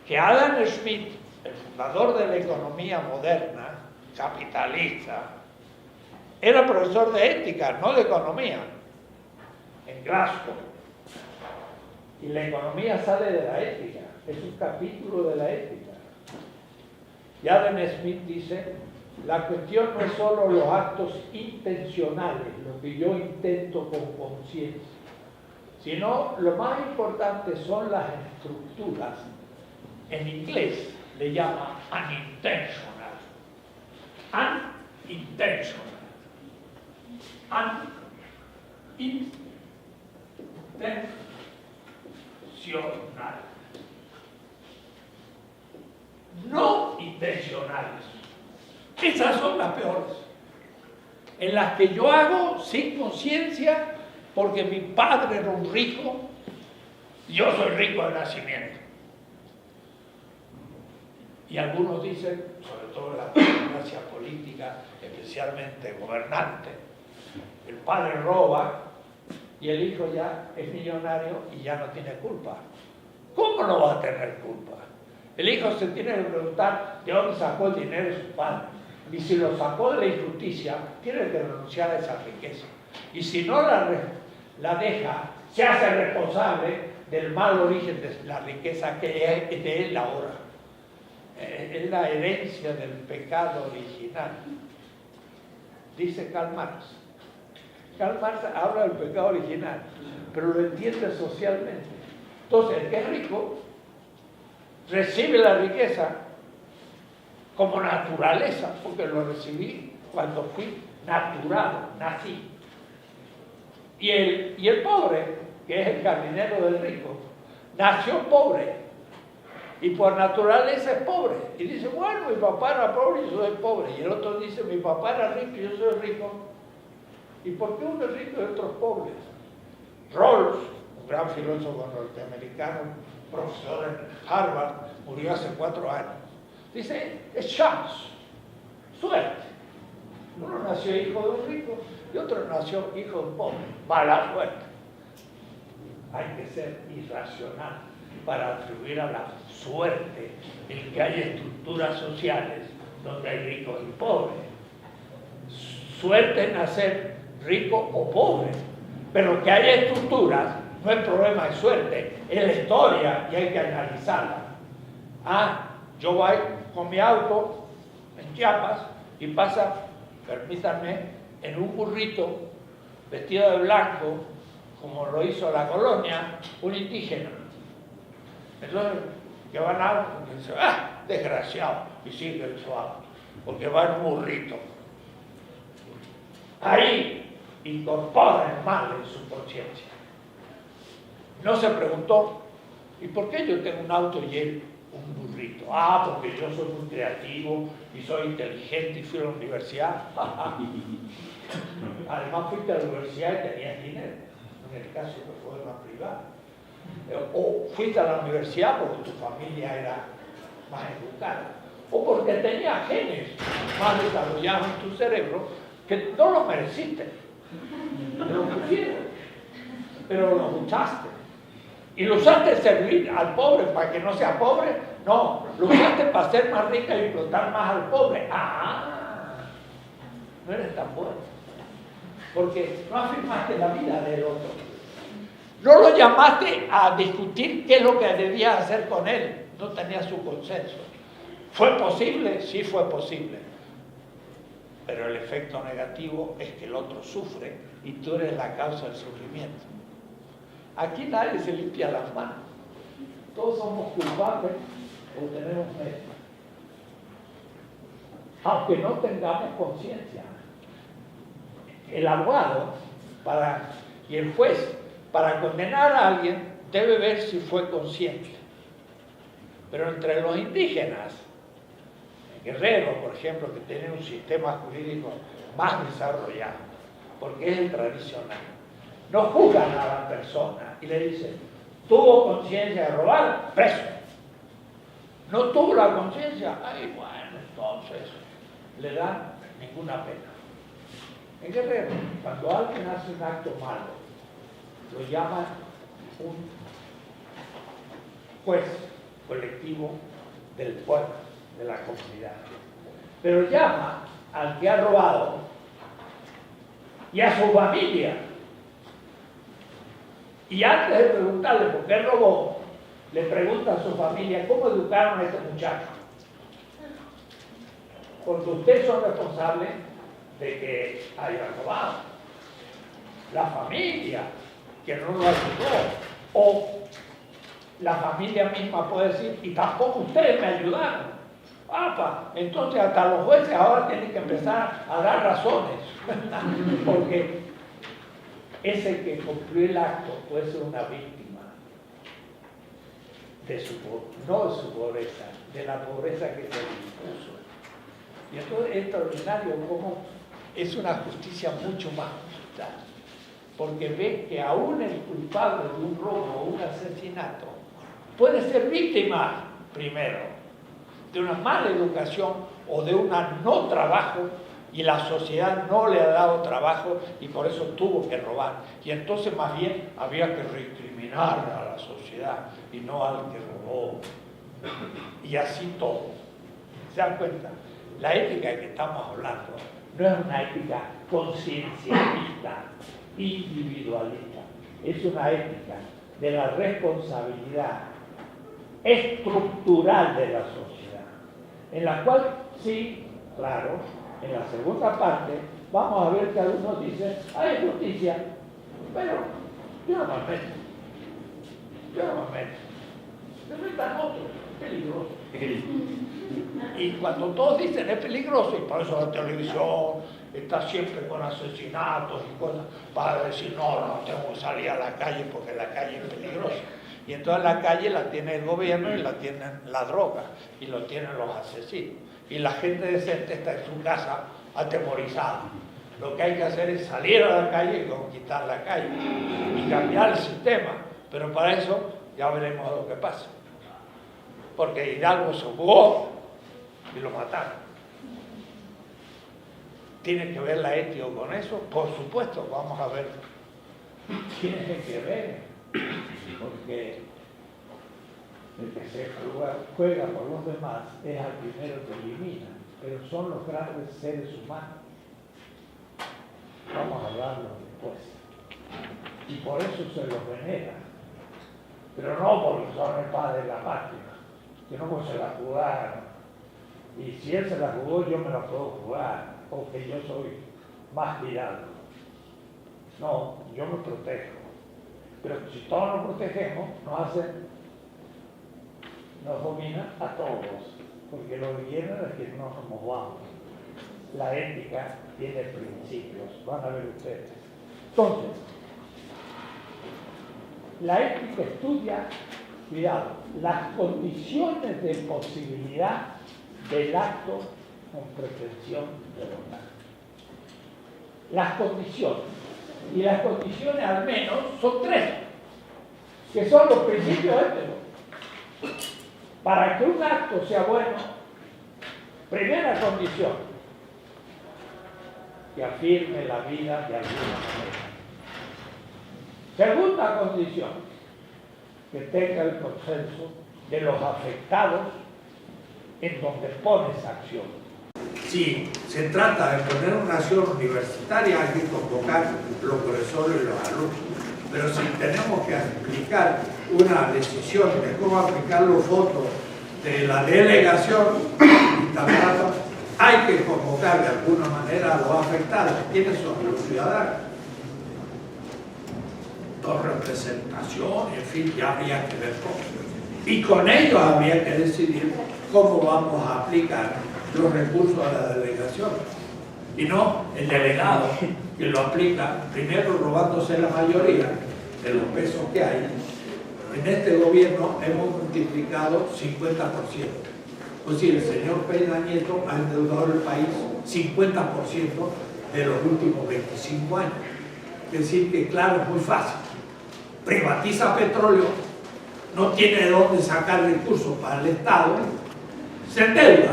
que Adam Smith, el fundador de la economía moderna, capitalista, era profesor de ética, no de economía, en Glasgow. Y la economía sale de la ética, es un capítulo de la ética. Y Adam Smith dice, la cuestión no es solo los actos intencionales, lo que yo intento con conciencia, sino lo más importante son las estructuras. En inglés le llama unintentional. Unintentional. Unintencional. No intencionales. Esas son las peores. En las que yo hago sin conciencia porque mi padre era un rico, yo soy rico de nacimiento. Y algunos dicen, sobre todo en la democracia política, especialmente gobernante, el padre roba y el hijo ya es millonario y ya no tiene culpa. ¿Cómo no va a tener culpa? El hijo se tiene que preguntar de dónde sacó el dinero de su padre. Y si lo sacó de la injusticia, tiene que renunciar a esa riqueza. Y si no la deja, se hace responsable del mal origen de la riqueza que es de él ahora. Es la herencia del pecado original. Dice Karl Marx. Karl Marx habla del pecado original, pero lo entiende socialmente. Entonces, el que es rico recibe la riqueza como naturaleza, porque lo recibí cuando fui naturado, nací. Y el pobre, que es el jardinero del rico, nació pobre. Y por naturaleza es pobre. Y dice, bueno, mi papá era pobre y yo soy pobre. Y el otro dice, mi papá era rico y yo soy rico. ¿Y por qué uno es rico y otros pobres? Rawls, un gran filósofo norteamericano, profesor en Harvard, murió hace 4 años. Dice, es chance, suerte. Uno nació hijo de un rico y otro nació hijo de un pobre. Mala suerte. Hay que ser irracional para atribuir a la suerte el que hay estructuras sociales donde hay ricos y pobres. Suerte es nacer rico o pobre, pero que haya estructuras no es problema de suerte, es la historia y hay que analizarla. Yo voy con mi auto en Chiapas y pasa, permítanme, en un burrito vestido de blanco, como lo hizo la colonia, un indígena. Entonces, que van a auto, y dice, desgraciado, y sigue en su auto, porque va en un burrito. Ahí incorpora el mal en su conciencia. No se preguntó, ¿y por qué yo tengo un auto y él un burrito? Porque yo soy muy creativo y soy inteligente y fui a la universidad. Además fuiste a la universidad y tenías dinero, en el caso que fue más privado. O fuiste a la universidad porque tu familia era más educada, o porque tenías genes más desarrollados en tu cerebro que no lo mereciste, te lo pusieron. pero lo usaste. ¿Y lo usaste servir al pobre para que no sea pobre? No, lo usaste para ser más rica y explotar más al pobre. No eres tan bueno. Porque no afirmaste la vida del otro. No lo llamaste a discutir qué es lo que debías hacer con él. No tenía su consenso. ¿Fue posible? Sí fue posible. Pero el efecto negativo es que el otro sufre y tú eres la causa del sufrimiento. Aquí nadie se limpia las manos. Todos somos culpables o tenemos mérito. Aunque no tengamos conciencia. El abogado y el juez, para condenar a alguien, debe ver si fue consciente. Pero entre los indígenas, Guerrero, por ejemplo, que tienen un sistema jurídico más desarrollado, porque es el tradicional, no juzgan a la persona y le dicen, ¿tuvo conciencia de robar? Preso. ¿No tuvo la conciencia? Ay, bueno, entonces le dan ninguna pena. En Guerrero, cuando alguien hace un acto malo, lo llaman un juez colectivo del pueblo, de la comunidad. Pero llama al que ha robado y a su familia. Y antes de preguntarle por qué robó, le pregunta a su familia cómo educaron a este muchacho. Porque ustedes son responsables de que haya robado. La familia que no lo ayudó, o la familia misma puede decir, y tampoco ustedes me ayudaron. Entonces hasta los jueces ahora tienen que empezar a dar razones, porque ese que cumplió el acto puede ser una víctima no de su pobreza, de la pobreza que se le impuso. Y entonces es extraordinario cómo es una justicia mucho más justa, porque ve que aún el culpable de un robo o un asesinato puede ser víctima primero de una mala educación o de un no trabajo, y la sociedad no le ha dado trabajo y por eso tuvo que robar. Y entonces más bien había que recriminar a la sociedad y no al que robó. Y así todo. ¿Se dan cuenta? La ética que estamos hablando no es una ética conciencialista, individualista. Es una ética de la responsabilidad estructural de la sociedad, en la cual sí, claro, en la segunda parte vamos a ver que algunos dicen, hay justicia, pero yo no me meto, me metan otros, es peligroso. Y cuando todos dicen es peligroso, y por eso la televisión está siempre con asesinatos y cosas, para decir, no tengo que salir a la calle porque la calle es peligrosa. Y entonces la calle la tiene el gobierno y la tienen la droga, y lo tienen los asesinos. Y la gente decente está en su casa atemorizada. Lo que hay que hacer es salir a la calle y conquistar la calle y cambiar el sistema. Pero para eso ya veremos lo que pasa. Porque Hidalgo se jugó y lo mataron. ¿Tiene que ver la ética con eso? Por supuesto, vamos a ver. Tiene que ver. Porque el que se juega por los demás es al primero que elimina, pero son los grandes seres humanos. Vamos a hablarlo después. Y por eso se los venera, pero no porque son el padre de la patria, sino porque se la jugaron. Y si él se la jugó, yo me la puedo jugar, porque yo soy más tirado. No, yo me protejo. Pero si todos nos protegemos, nos domina a todos, porque lo que quieren es que no nos movamos. La ética tiene principios, van a ver ustedes. Entonces, la ética estudia, cuidado, las condiciones de posibilidad del acto con pretensión de votar. Las condiciones. Y las condiciones al menos son tres, que son los principios éticos. Para que un acto sea bueno, primera condición, que afirme la vida de alguna manera. Segunda condición, que tenga el consenso de los afectados en donde pones acción. Si se trata de poner una acción universitaria, hay que convocar los profesores y los alumnos. Pero si tenemos que aplicar una decisión de cómo aplicar los votos de la delegación, hay que convocar de alguna manera a los afectados. ¿Quiénes son los ciudadanos? Dos representaciones, en fin, ya habría que ver cómo. Y con ellos habría que decidir cómo vamos a aplicar los recursos a la delegación. Y no el delegado que lo aplica, primero robándose la mayoría de los pesos que hay. En este gobierno hemos multiplicado 50%. Pues si el señor Peña Nieto ha endeudado el país 50% de los últimos 25 años. Es decir, que claro, es muy fácil. Privatiza petróleo, no tiene de dónde sacar recursos para el Estado, se endeuda.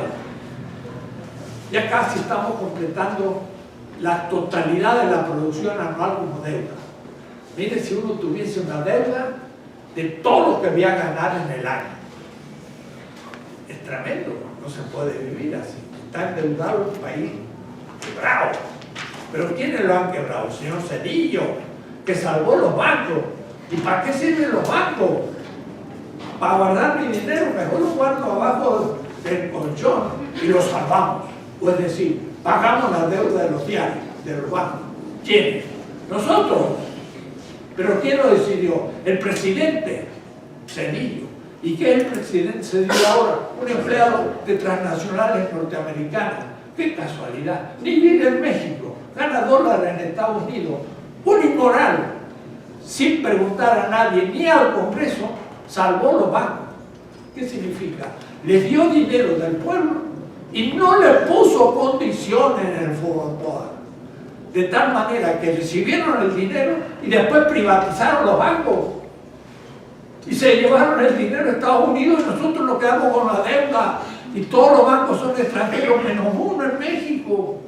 Ya casi estamos completando la totalidad de la producción anual como deuda. Mire, si uno tuviese una deuda de todo lo que voy a ganar en el año. Es tremendo, no se puede vivir así. Está endeudado el país, quebrado. Pero ¿quiénes lo han quebrado? El señor Cedillo, que salvó los bancos. ¿Y para qué sirven los bancos? Para guardar mi dinero, mejor lo guardo abajo del colchón y lo salvamos. O es decir, pagamos la deuda de los diarios, de los bancos. ¿Quiénes? Nosotros. ¿Pero quién lo decidió? El presidente Cedillo. ¿Y qué es el presidente Cedillo ahora? Un empleado de transnacionales norteamericanas. ¡Qué casualidad! Ni vive en México, gana dólares en Estados Unidos. Un inmoral, sin preguntar a nadie, ni al Congreso, salvó los bancos. ¿Qué significa? Les dio dinero del pueblo y no le puso condiciones en el foro. De tal manera que recibieron el dinero y después privatizaron los bancos. Y se llevaron el dinero a Estados Unidos y nosotros nos quedamos con la deuda. Y todos los bancos son extranjeros, menos uno en México.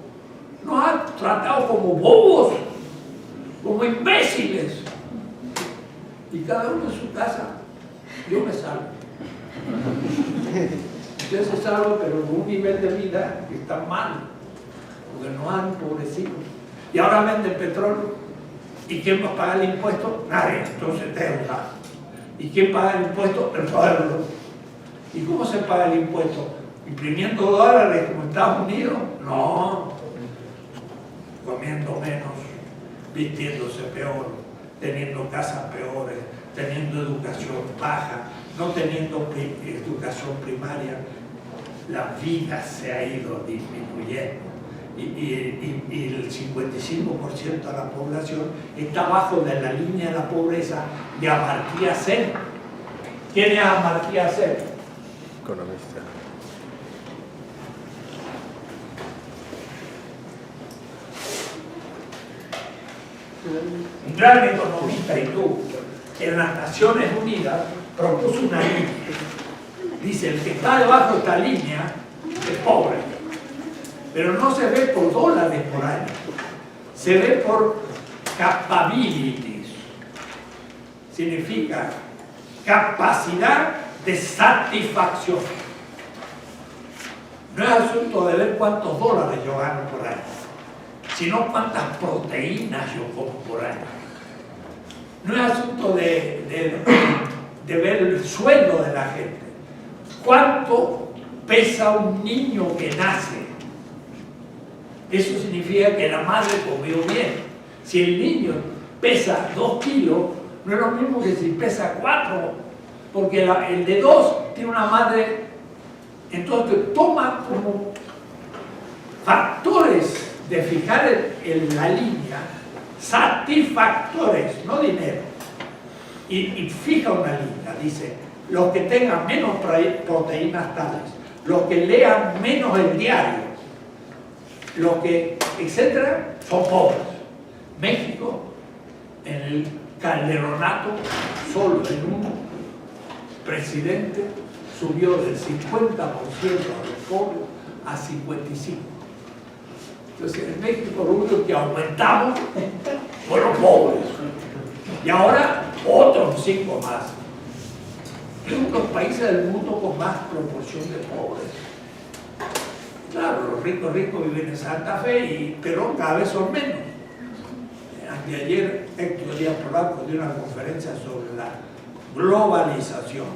Nos han tratado como bobos, como imbéciles. Y cada uno en su casa, yo me salvo. Usted se salva, pero con un nivel de vida que está mal, porque nos han empobrecido. Y ahora venden petróleo. ¿Y quién va a pagar el impuesto? Nadie. Entonces deuda. ¿Y quién paga el impuesto? El pueblo. ¿Y cómo se paga el impuesto? ¿Imprimiendo dólares como en Estados Unidos? No. Comiendo menos, vistiéndose peor, teniendo casas peores, teniendo educación baja, no teniendo educación primaria. La vida se ha ido disminuyendo. Y el 55% de la población está abajo de la línea de la pobreza de Amartya Sen. ¿Quién es Amartya Sen? Economista. Un gran economista hindú en las Naciones Unidas propuso una línea. Dice, el que está debajo de esta línea es pobre. Pero no se ve por dólares por año, se ve por capabilities. Significa capacidad de satisfacción. No es asunto de ver cuántos dólares yo gano por año, sino cuántas proteínas yo como por año. No es asunto de ver el sueldo de la gente. ¿Cuánto pesa un niño que nace? Eso significa que la madre comió bien. Si el niño pesa 2 kilos, no es lo mismo que si pesa 4, porque el de 2 tiene una madre. Entonces toma como factores de fijar en la línea, satisfactores, no dinero, y fija una línea. Dice, los que tengan menos proteínas tales, los que lean menos el diario, los que, etcétera, son pobres. México, en el Calderonato, solo en un presidente, subió del 50% a los pobres a 55%. Entonces, en México lo único que aumentamos fueron pobres. Y ahora otros 5 más. Es uno de los países del mundo con más proporción de pobres. Claro, los ricos viven en Santa Fe, pero cada vez son menos. Anteayer Héctor Díaz Polanco dio una conferencia sobre la globalización.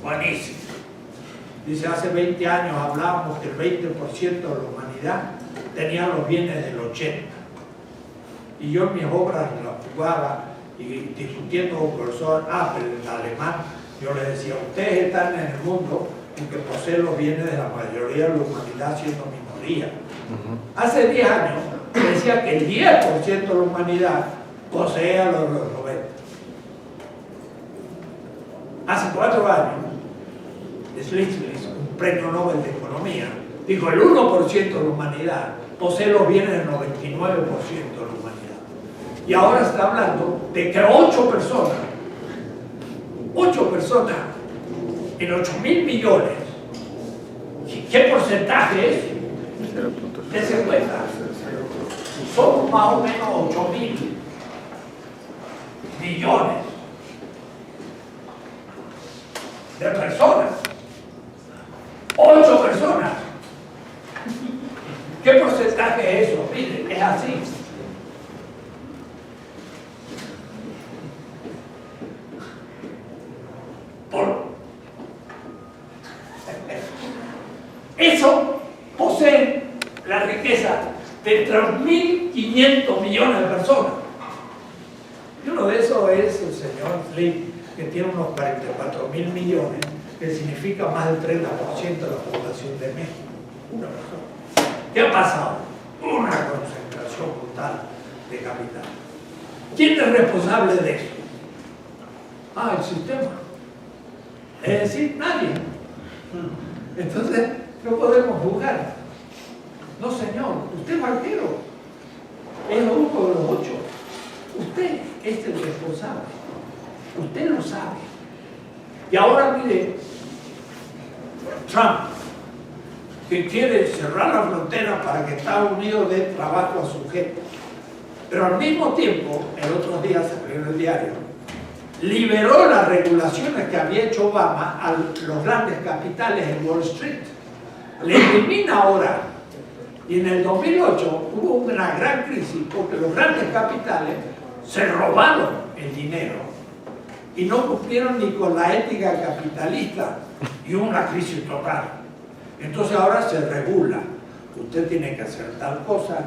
Buenísimo. Dice, hace 20 años hablábamos que el 20% de la humanidad tenía los bienes del 80%. Y yo en mis obras las jugaba y discutiendo con el profesor Apple, el alemán, yo le decía, ustedes están en el mundo en que poseen los bienes de la mayoría de la humanidad siendo minoría. Hace 10 años decía que el 10% de la humanidad posee a los 90. Hace 4 años, Schlitzlitz, un premio Nobel de Economía, dijo el 1% de la humanidad posee los bienes del 99% de la humanidad. Y ahora está hablando de que 8 personas en 8.000 millones, ¿qué porcentaje es? Dese cuenta, son más o menos 8.000 millones de personas. 8 personas. ¿Qué porcentaje es eso? Miren, es así. Eso posee la riqueza de 3.500 millones de personas. Y uno de esos es el señor Slim, que tiene unos 44.000 millones, que significa más del 30% de la población de México. Una persona. ¿Qué ha pasado? Una concentración brutal de capital. ¿Quién es responsable de eso? El sistema. Es decir, nadie. Entonces, no podemos juzgar. No, señor, usted es banquero. Es uno de los 8. Usted es el responsable. Usted lo sabe. Y ahora mire, Trump, que quiere cerrar la frontera para que Estados Unidos dé trabajo a su gente. Pero al mismo tiempo, el otro día salió en el diario, liberó las regulaciones que había hecho Obama a los grandes capitales en Wall Street. Le elimina ahora. Y en el 2008 hubo una gran crisis porque los grandes capitales se robaron el dinero y no cumplieron ni con la ética capitalista y hubo una crisis total. Entonces ahora se regula. Usted tiene que hacer tal cosa,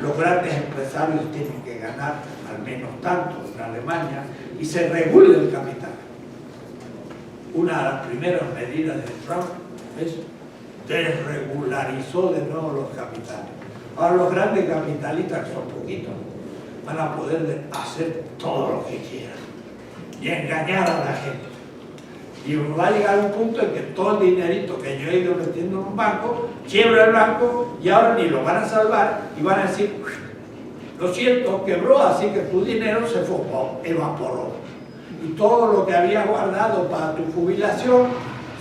los grandes empresarios tienen que ganar al menos tanto en Alemania y se regula el capital. Una de las primeras medidas de Trump es desregularizó de nuevo los capitales. Ahora los grandes capitalistas, que son poquitos, van a poder hacer todo lo que quieran y engañar a la gente. Y va a llegar un punto en que todo el dinerito que yo he ido metiendo en un banco, quiebra el banco y ahora ni lo van a salvar y van a decir, lo siento, quebró, así que tu dinero se evaporó. Y todo lo que habías guardado para tu jubilación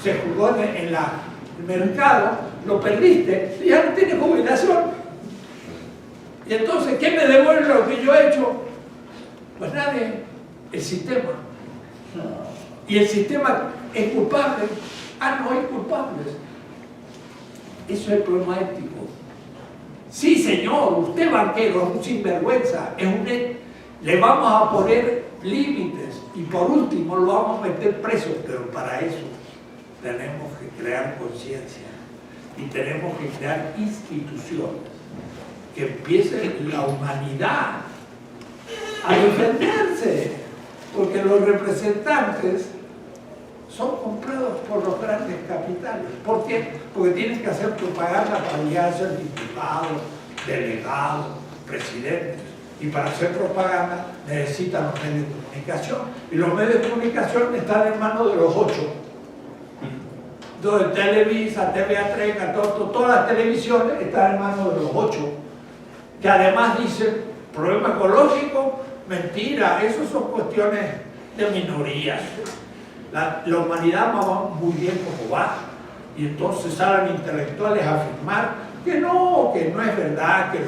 se jugó en el mercado, lo perdiste y ya no tienes jubilación. Y entonces, ¿qué me devuelve lo que yo he hecho? Pues nadie, el sistema. Y el sistema es culpable. No hay culpables. Eso es el problema ético. Sí, señor, usted banquero es un sinvergüenza, le vamos a poner límites y por último lo vamos a meter preso, pero para eso tenemos que crear conciencia y tenemos que crear instituciones que empiecen la humanidad a defenderse, porque los representantes son comprados por los grandes capitales. ¿Por qué? Porque tienen que hacer propaganda para llegar a ser diputados, delegados, presidentes. Y para hacer propaganda necesitan los medios de comunicación. Y los medios de comunicación están en manos de los 8. Entonces, Televisa, TVA3, 14, todas las televisiones están en manos de los 8. Que además dicen, problema ecológico, mentira, eso son cuestiones de minorías. La humanidad va muy bien como va. Y entonces salen intelectuales a afirmar que no es verdad, que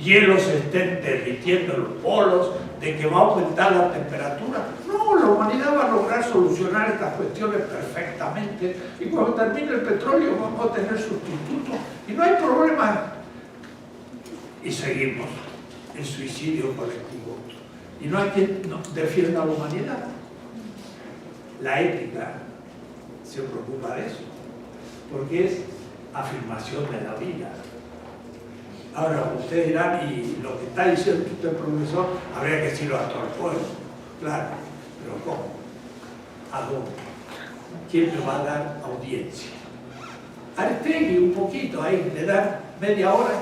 hielos se estén derritiendo en los polos, de que va a aumentar la temperatura. No, la humanidad va a lograr solucionar estas cuestiones perfectamente y cuando termine el petróleo vamos a tener sustitutos y no hay problema. Y seguimos el suicidio colectivo. Y no hay quien defienda a la humanidad. La ética se preocupa de eso, porque es afirmación de la vida. Ahora, ustedes dirán, y lo que está diciendo usted, profesor, habría que decirlo a todo el pueblo. Claro, pero ¿cómo? ¿A dónde? ¿Quién me va a dar audiencia? Aristegui, un poquito ahí, le dan media hora,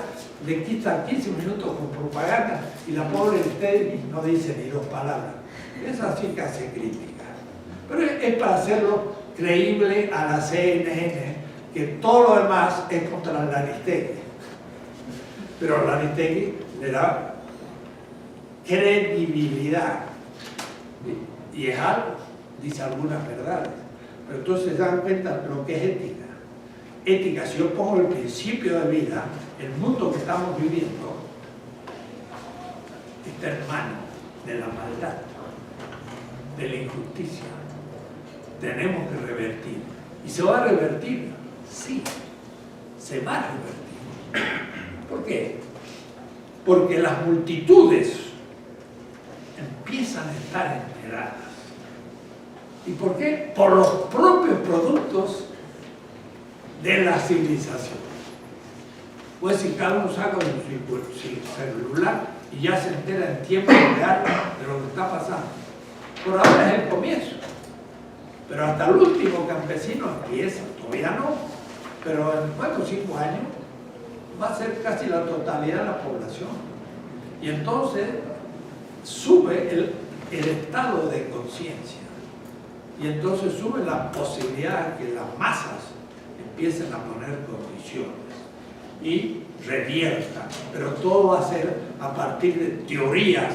le quitan 15 minutos con propaganda y la pobre Aristegui no dice ni 2 palabras. Es así que hace crítica. Pero es para hacerlo creíble a la CNN, que todo lo demás es contra la Aristegui. Pero la Aristegui le da credibilidad y es algo, dice algunas verdades. Pero entonces se dan cuenta de lo que es ética. Ética, si yo pongo el principio de vida, el mundo que estamos viviendo está en manos de la maldad, de la injusticia. Tenemos que revertir. ¿Y se va a revertir? Sí, se va a revertir. ¿Por qué? Porque las multitudes empiezan a estar enteradas. ¿Y por qué? Por los propios productos de la civilización. Pues si cada uno saca su celular y ya se entera en tiempo real de lo que está pasando. Por ahora es el comienzo. Pero hasta el último campesino empieza, todavía no. Pero en 4 o 5 años va a ser casi la totalidad de la población. Y entonces sube el estado de conciencia. Y entonces sube la posibilidad de que las masas empiecen a poner condiciones y reviertan. Pero todo va a ser a partir de teorías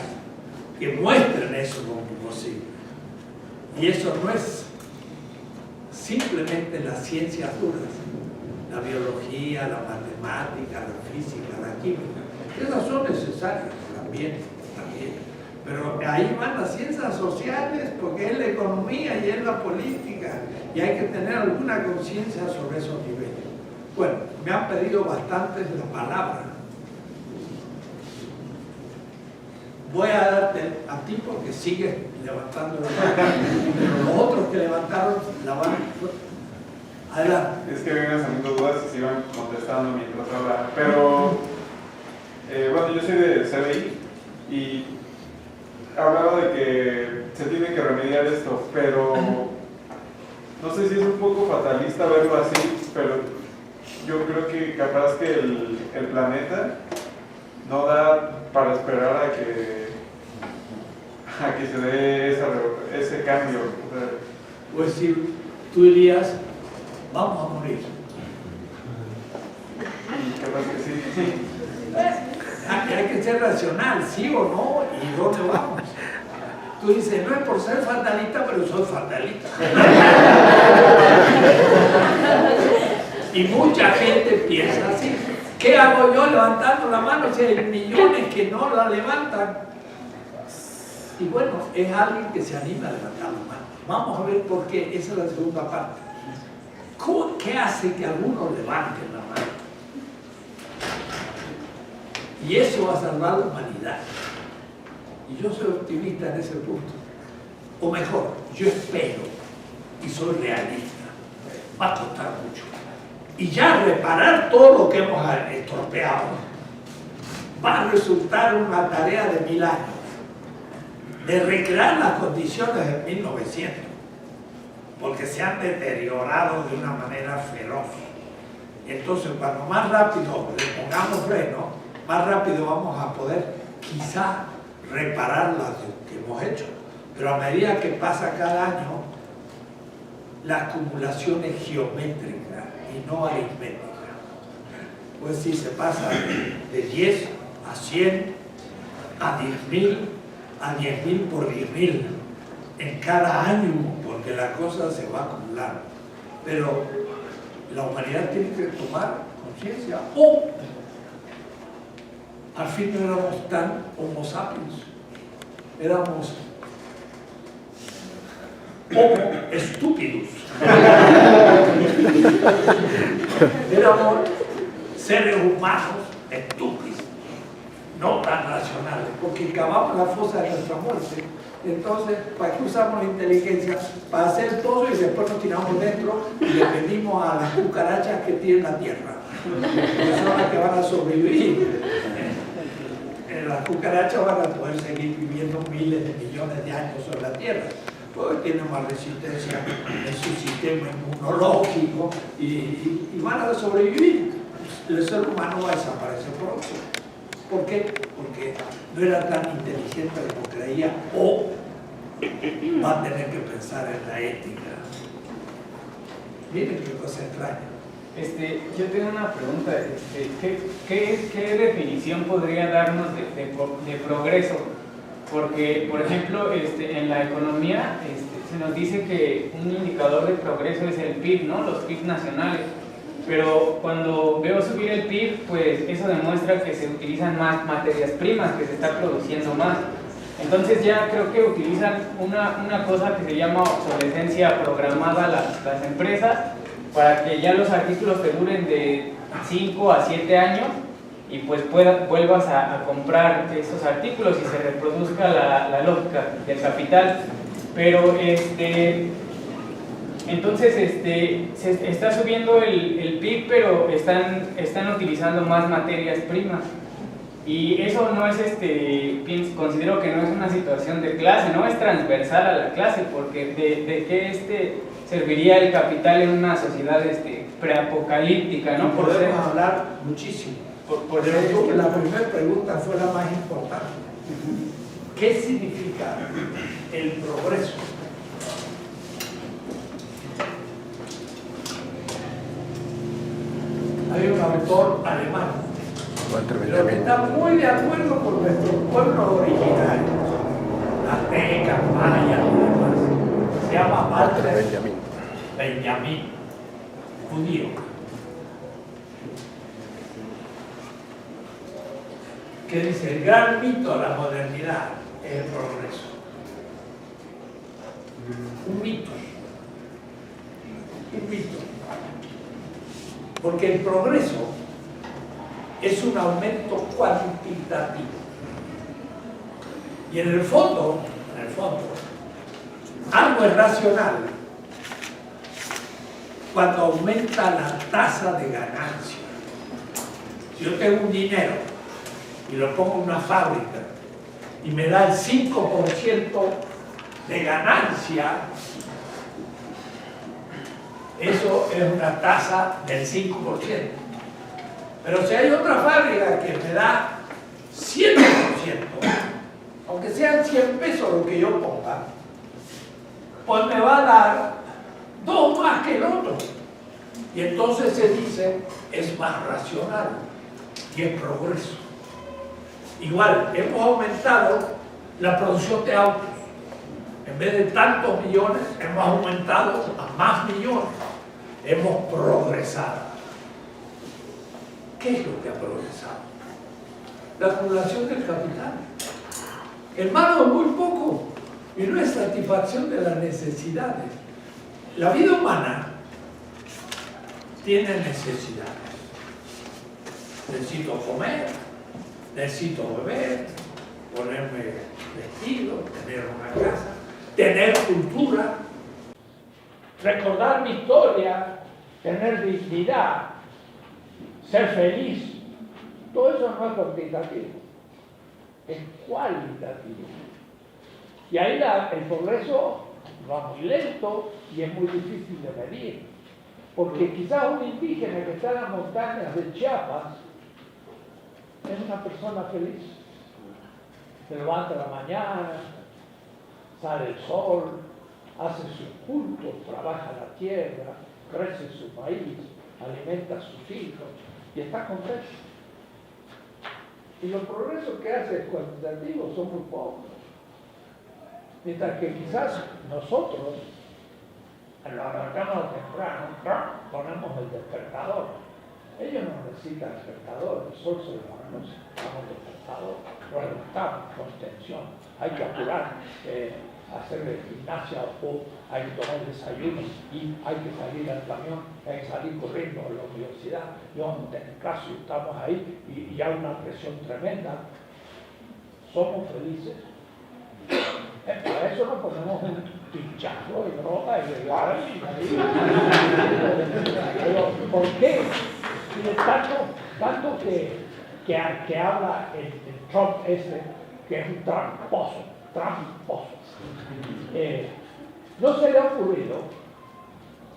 que muestren eso como posible. Y eso no es simplemente las ciencias duras. La biología, la matemática, la física, la química, esas son necesarias también. Pero ahí van las ciencias sociales, porque es la economía y es la política, y hay que tener alguna conciencia sobre esos niveles. Bueno, me han pedido bastantes la palabra. Voy a darte a ti porque sigues levantando la mano, pero los otros que levantaron la van. Adelante. Es que me iban saliendo dudas y se iban contestando mientras hablaba. Pero, bueno, yo soy de CBI y hablaba de que se tiene que remediar esto, pero no sé si es un poco fatalista verlo así, pero yo creo que capaz que el planeta no da para esperar a que se dé ese cambio. O sea, pues si tú dirías, vamos a morir. Capaz que sí. Hay que ser racional, sí o no, y dónde vamos. Tú dices, no es por ser fatalista, pero soy fatalista. Y mucha gente piensa así. ¿Qué hago yo levantando la mano si hay millones que no la levantan? Y bueno, es alguien que se anima a levantar la mano. Vamos a ver por qué, esa es la segunda parte. ¿Qué hace que algunos levanten la mano? Y eso va a salvar la humanidad. Y yo soy optimista en ese punto. O mejor, yo espero y soy realista. Va a costar mucho. Y ya reparar todo lo que hemos estropeado va a resultar una tarea de 1000 años. De recrear las condiciones de 1900. Porque se han deteriorado de una manera feroz. Entonces, cuando más rápido le pongamos freno, más rápido vamos a poder quizá reparar las que hemos hecho. Pero a medida que pasa cada año, la acumulación es geométrica y no aritmética. Pues si se pasa de 10 a 100, a 10.000, a 10.000 por 10.000 en cada año, porque la cosa se va acumulando. Pero la humanidad tiene que tomar conciencia o al fin no éramos tan homo sapiens, éramos homo estúpidos. Éramos seres humanos estúpidos, no tan racionales, porque cavamos la fosa de nuestra muerte. Entonces, ¿para qué usamos la inteligencia? Para hacer el pozo y después nos tiramos dentro y le pedimos a las cucarachas que tienen la tierra, que son las que van a sobrevivir. Las cucarachas van a poder seguir viviendo miles de millones de años sobre la tierra, porque tienen más resistencia en su sistema inmunológico y van a sobrevivir. El ser humano va a desaparecer pronto. ¿Por qué? Porque no era tan inteligente como creía, o va a tener que pensar en la ética. Miren qué cosa extraña. Yo tengo una pregunta. ¿Qué definición podría darnos de progreso? Porque, por ejemplo, en la economía se nos dice que un indicador de progreso es el PIB, ¿no? Los PIB nacionales. Pero cuando veo subir el PIB, pues eso demuestra que se utilizan más materias primas, que se está produciendo más. Entonces ya creo que utilizan una cosa que se llama obsolescencia programada las empresas, para que ya los artículos te duren de 5 a 7 años y pues vuelvas a comprar esos artículos y se reproduzca la lógica del capital. Pero entonces se está subiendo el PIB, pero están utilizando más materias primas. Y eso no es, considero que no es una situación de clase, no es transversal a la clase, porque de qué serviría el capital en una sociedad preapocalíptica, ¿no? Podemos hablar muchísimo. Pero la primera pregunta fue la más importante. ¿Qué significa el progreso? Hay un autor alemán, pero que está muy de acuerdo con nuestros pueblos originarios, aztecas, mayas y demás. Se llama Walter Benjamin, judío. Que dice: el gran mito de la modernidad es el progreso. Un mito. Un mito. Porque el progreso es un aumento cuantitativo. Y en el fondo, algo es racional cuando aumenta la tasa de ganancia. Si yo tengo un dinero y lo pongo en una fábrica y me da el 5% de ganancia, eso es una tasa del 5%. Pero si hay otra fábrica que me da 100%, aunque sean 100 pesos lo que yo ponga, pues me va a dar 2 más que el otro. Y entonces se dice, es más racional y es progreso. Igual, hemos aumentado la producción de autos. En vez de tantos millones, hemos aumentado a más millones. Hemos progresado. ¿Qué es lo que ha progresado? La acumulación del capital. Hermano, muy poco. Y no es satisfacción de las necesidades. La vida humana tiene necesidades. Necesito comer, necesito beber, ponerme vestido, tener una casa, tener cultura, recordar mi historia, tener dignidad, ser feliz. Todo eso no es cuantitativo, es cualitativo. Y ahí el progreso va muy lento y es muy difícil de medir. Porque quizás un indígena que está en las montañas de Chiapas es una persona feliz. Se levanta a la mañana, sale el sol, hace sus cultos, trabaja la tierra, crece su maíz, alimenta a sus hijos y está contento. Y los progresos que hace cuantitativos son muy pocos. Mientras que quizás nosotros, en la cama temprano, ponemos el despertador. Ellos no necesitan despertador, el sol se lo ponemos, damos despertador, relajamos, contención, hay que apurar, hacer gimnasia o hay que tomar desayuno y hay que salir al camión, hay que salir corriendo a la universidad. Yo en el caso estamos ahí y hay una presión tremenda. Somos felices. Para eso nos ponemos un pinchazo y droga y legal. Pero ¿por qué? Tanto que habla el Trump que es un tramposo. No se le ha ocurrido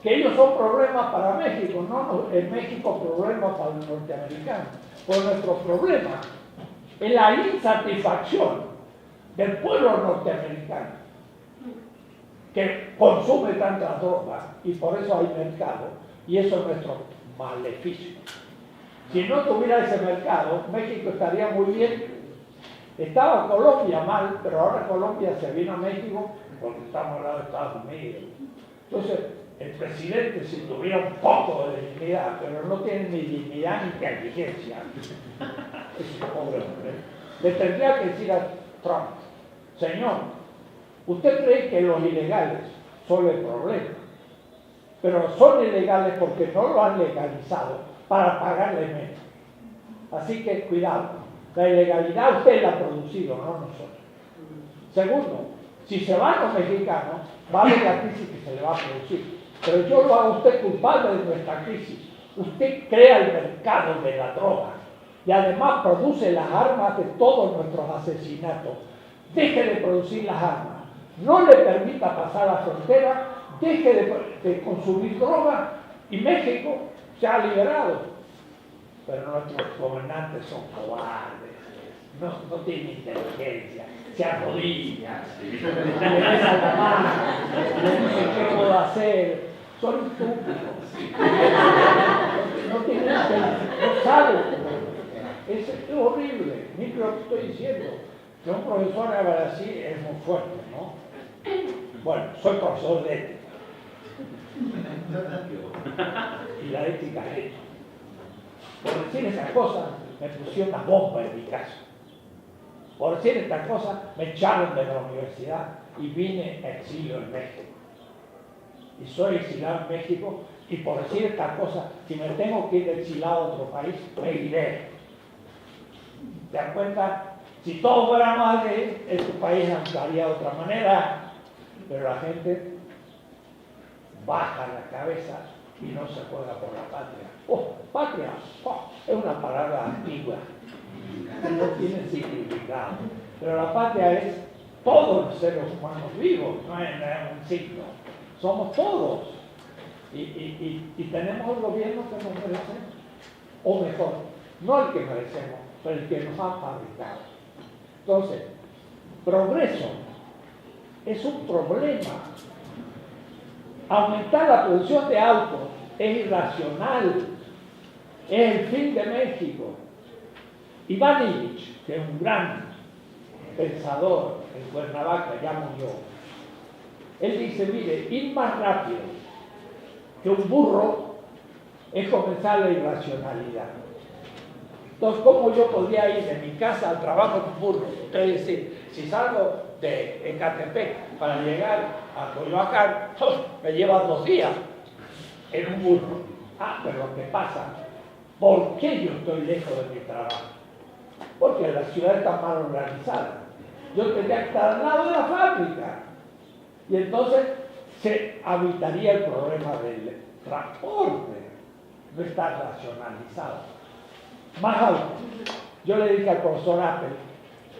que ellos son problemas para México, no en México problemas para los norteamericanos. Pues nuestro problema es la insatisfacción del pueblo norteamericano que consume tanta droga y por eso hay mercado y eso es nuestro maleficio. Si no tuviera ese mercado, México estaría muy bien. Estaba Colombia mal, pero ahora Colombia se vino a México porque estamos al lado de Estados Unidos. Entonces, el presidente, si tuviera un poco de dignidad, pero no tiene ni dignidad ni inteligencia, es un pobre hombre, le tendría que decir a Trump: señor, usted cree que los ilegales son el problema, pero son ilegales porque no lo han legalizado para pagarle menos. Así que cuidado. La ilegalidad usted la ha producido, no nosotros. Segundo, si se van los mexicanos, va a haber la crisis que se le va a producir. Pero yo lo hago usted culpable de nuestra crisis. Usted crea el mercado de la droga y además produce las armas de todos nuestros asesinatos. Deje de producir las armas. No le permita pasar la frontera, deje de consumir droga y México se ha liberado. Pero nuestros gobernantes son cobardes, no tienen inteligencia, se arrodillan, le besan la mano, le dicen qué puedo hacer, son estúpidos, no tienen inteligencia, no saben. Es horrible, ni lo que estoy diciendo. Que un profesor habla así es muy fuerte, ¿no? Bueno, soy profesor de ética. Y la ética es esto. Por decir esas cosas, me pusieron una bomba en mi casa. Por decir estas cosas, me echaron de la universidad y vine a exilio en México. Y soy exilado en México, y por decir estas cosas, si me tengo que ir exilado a otro país, me iré. ¿Te das cuenta? Si todo fuera mal, este país actuaría de otra manera, pero la gente baja la cabeza y no se juega por la patria. Patria, es una palabra antigua, que no tiene significado. Pero la patria es todos los seres humanos vivos, no es un signo. Somos todos. Y tenemos el gobierno que nos merecemos. O mejor, no el que merecemos, pero el que nos ha fabricado. Entonces, progreso es un problema. Aumentar la producción de autos es irracional, es el fin de México. Iván Illich, que es un gran pensador en Cuernavaca, ya murió, él dice, mire, ir más rápido que un burro es comenzar la irracionalidad. Entonces, ¿cómo yo podría ir de mi casa al trabajo en un burro? Es decir, si salgo de Ecatepec para llegar a Coyoacán, me lleva 2 días en un burro. Pero lo que pasa, ¿por qué yo estoy lejos de mi trabajo? Porque la ciudad está mal organizada. Yo tendría que estar al lado de la fábrica. Y entonces se evitaría el problema del transporte. No está racionalizado. Más alto. Yo le dije al profesor Apple,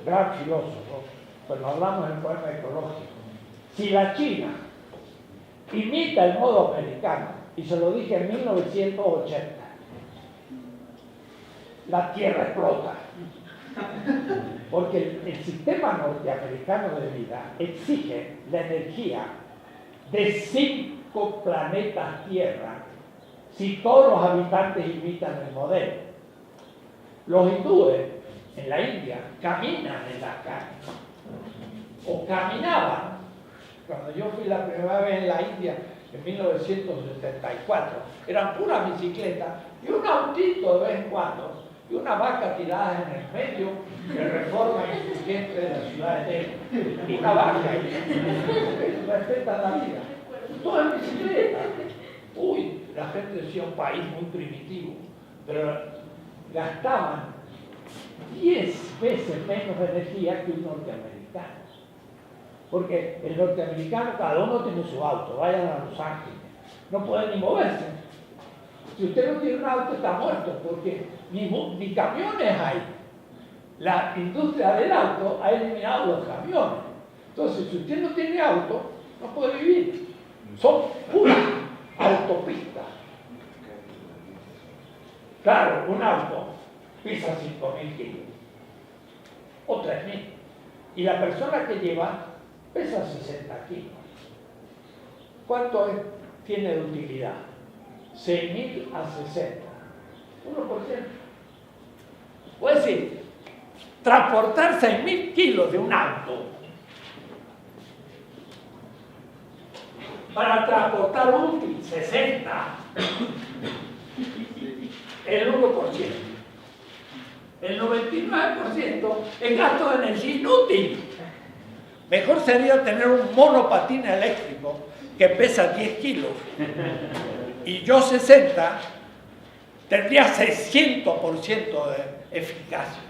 gran filósofo, cuando hablamos del poema ecológico, si la China imita el modo americano, y se lo dije en 1980, la Tierra explota. Porque el sistema norteamericano de vida exige la energía de 5 planetas Tierra si todos los habitantes imitan el modelo. Los hindúes en la India caminan en las calles, o caminaban. Cuando yo fui la primera vez en la India, en 1974. Eran puras bicicletas y un autito de vez en cuando y una vaca tirada en el medio de Reforma Insurgente de la ciudad de Delhi. Una vaca ahí. Respeta la vida. Todo en bicicleta. Uy, la gente decía un país muy primitivo, pero gastaban 10 veces menos energía que un norteamericano. Porque el norteamericano, cada uno tiene su auto, vayan a Los Ángeles, no pueden ni moverse. Si usted no tiene un auto, está muerto, porque ni camiones hay. La industria del auto ha eliminado los camiones. Entonces, si usted no tiene auto, no puede vivir. Son puras autopistas. Claro, un auto pesa 5.000 kilos o 3.000. Y la persona que lleva pesa 60 kilos. ¿Cuánto tiene de utilidad? 6.000 a 60. 1%. Es decir, transportar 6.000 kilos de un auto para transportar útil 60, el 1%. El 99% es gasto de energía inútil. Mejor sería tener un monopatín eléctrico que pesa 10 kilos y yo 60, tendría 600% de eficacia.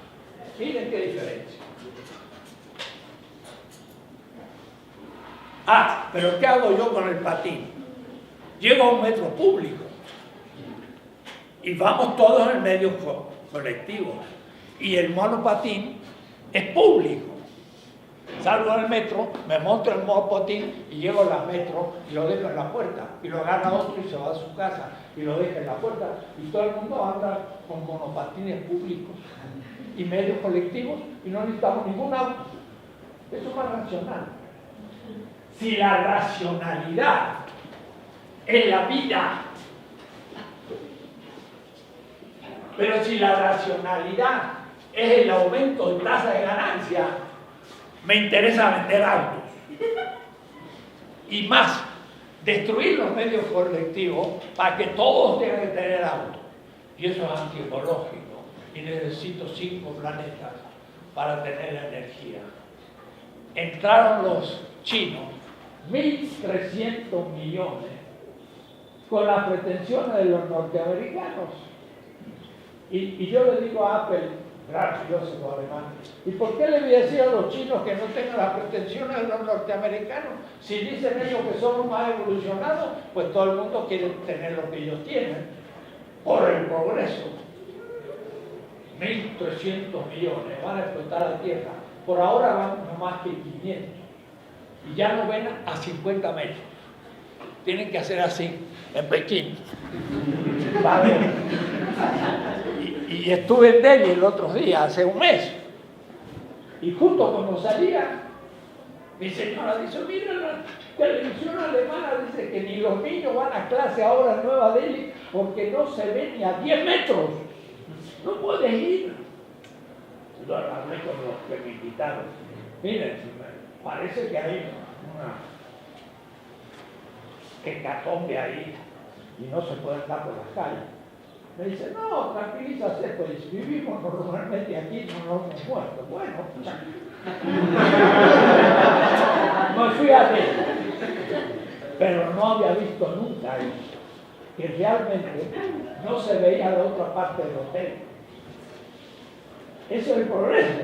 Miren qué diferencia. Ah, pero ¿qué hago yo con el patín? Llego a un metro público y vamos todos en medios colectivos y el monopatín es público. Salgo al metro, me monto el monopatín y llego a la metro y lo dejo en la puerta y lo agarra otro y se va a su casa y lo deja en la puerta y todo el mundo anda con monopatines públicos y medios colectivos y no necesitamos ningún auto. Eso es más racional. Si la racionalidad es la vida, pero si la racionalidad es el aumento de tasa de ganancia, me interesa vender autos. Y más, destruir los medios colectivos para que todos tengan que tener autos. Y eso es antiecológico. Y necesito 5 planetas para tener energía. Entraron los chinos, 1.300 millones, con las pretensiones de los norteamericanos. Y yo le digo a Apple, gracioso alemán, ¿y por qué le voy a decir a los chinos que no tengan las pretensiones de los norteamericanos? Si dicen ellos que somos más evolucionados, pues todo el mundo quiere tener lo que ellos tienen, por el progreso. 1.300 millones van a explotar la Tierra. Por ahora van no más que 500. Y ya no ven a 50 metros. Tienen que hacer así, en Pekín. Vale. Y estuve en Delhi el otro día, hace un mes. Y justo cuando salía, mi señora dice, mira, la televisión alemana dice que ni los niños van a clase ahora en Nueva Delhi porque no se ven ni a 10 metros. No puedes ir. Yo hablé con los que me invitaron. Miren, parece que hay una hecatombe ahí y no se puede estar por las calles. Me dice, no, tranquilízate, pues vivimos normalmente aquí, no nos hemos muerto. Bueno, me fui a ver, pero no había visto nunca eso, que realmente no se veía la otra parte del hotel. Eso es el progreso.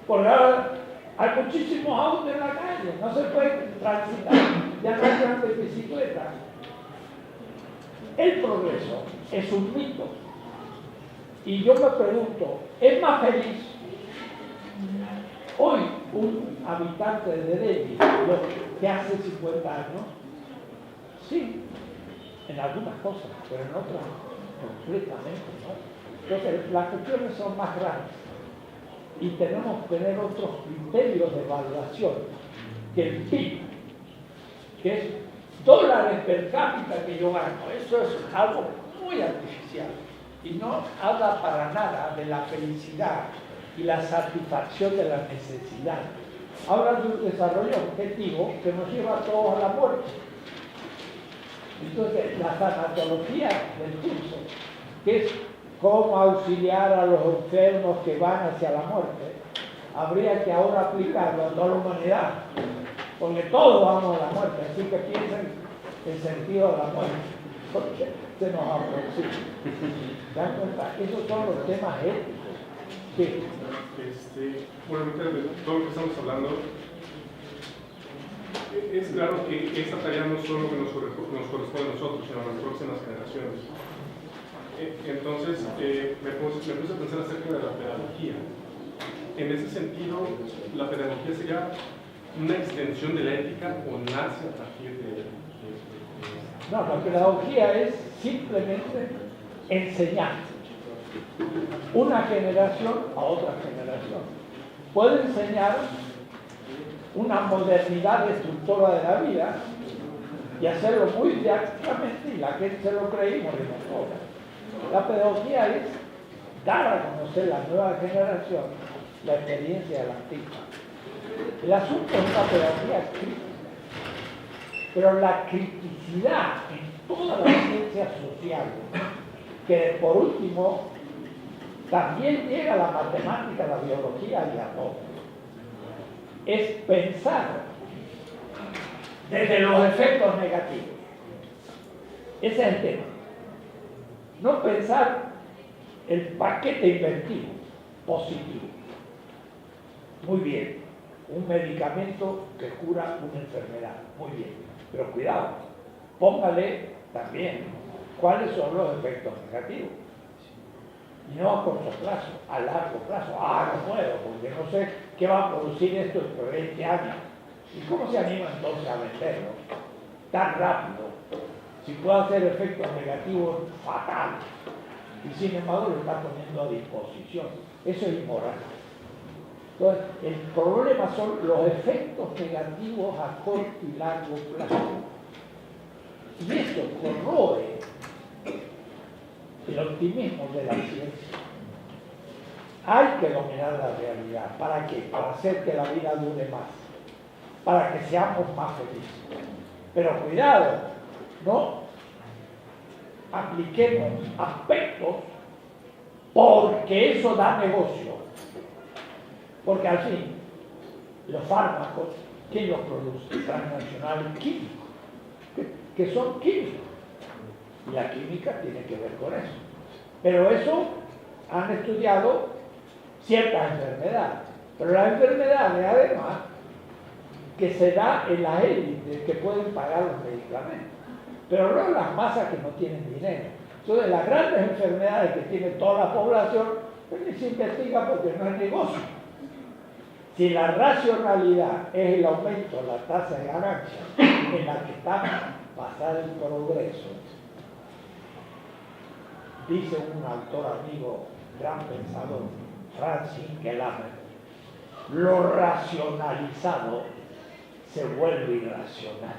Porque ahora hay muchísimos autos en la calle, no se puede transitar, ya no hay grandes bicicletas. El progreso es un mito. Y yo me pregunto, ¿es más feliz hoy un habitante de Delhi que hace 50 años? Sí, en algunas cosas, pero en otras completamente no. Entonces, las cuestiones son más grandes y tenemos que tener otros criterios de evaluación que el PIB, que es dólares per cápita que yo gano. Eso es algo muy artificial y no habla para nada de la felicidad y la satisfacción de la necesidad. Habla de un desarrollo objetivo que nos lleva a todos a la muerte. Entonces, la tanatología del curso, que es cómo auxiliar a los enfermos que van hacia la muerte, habría que ahora aplicarlo a toda la humanidad, porque todos vamos a la muerte, así que piensen el sentido de la muerte, porque se nos aproxima. ¿Se dan cuenta? Esos son los temas éticos. Sí. Bueno, ahorita de todo lo que estamos hablando, es claro que esta tarea no solo que nos corresponde a nosotros, sino a las próximas generaciones. Entonces, me puse a pensar acerca de la pedagogía. En ese sentido, ¿la pedagogía sería una extensión de la ética o nace a partir de No, la pedagogía es simplemente enseñar una generación a otra generación. Puede enseñar una modernidad destructora de la vida y hacerlo muy didácticamente y la gente se lo cree y morimos todos. La pedagogía es dar a conocer a la nueva generación la experiencia de la antigua. El asunto es una pedagogía crítica, pero la criticidad en todas las ciencias sociales, que por último también llega a la matemática, a la biología y a todo, es pensar desde los efectos negativos. Ese es el tema. No pensar el paquete inventivo, positivo. Muy bien, un medicamento que cura una enfermedad, muy bien, pero cuidado, póngale también cuáles son los efectos negativos. Y no a corto plazo, a largo plazo. No puedo, porque no sé qué va a producir esto dentro de 20 años. ¿Y cómo se anima entonces a venderlo tan rápido? Si puede hacer efectos negativos fatales. Y sin embargo lo está poniendo a disposición. Eso es inmoral. Entonces, el problema son los efectos negativos a corto y largo plazo. Y esto corroe el optimismo de la ciencia. Hay que dominar la realidad. ¿Para qué? Para hacer que la vida dure más. Para que seamos más felices. Pero cuidado, no apliquemos aspectos porque eso da negocio. Porque al fin, los fármacos, ¿quién los produce? Transnacionales químicos, que son químicos. Y la química tiene que ver con eso. Pero eso han estudiado ciertas enfermedades. Pero las enfermedades, además, que se da en las élites que pueden pagar los medicamentos. Pero no en las masas que no tienen dinero. Entonces, las grandes enfermedades que tiene toda la población, pues se investiga porque no es negocio. Si la racionalidad es el aumento de la tasa de ganancia en la que está basada el progreso, dice un autor amigo, gran pensador, Francis Gelabert, lo racionalizado se vuelve irracional.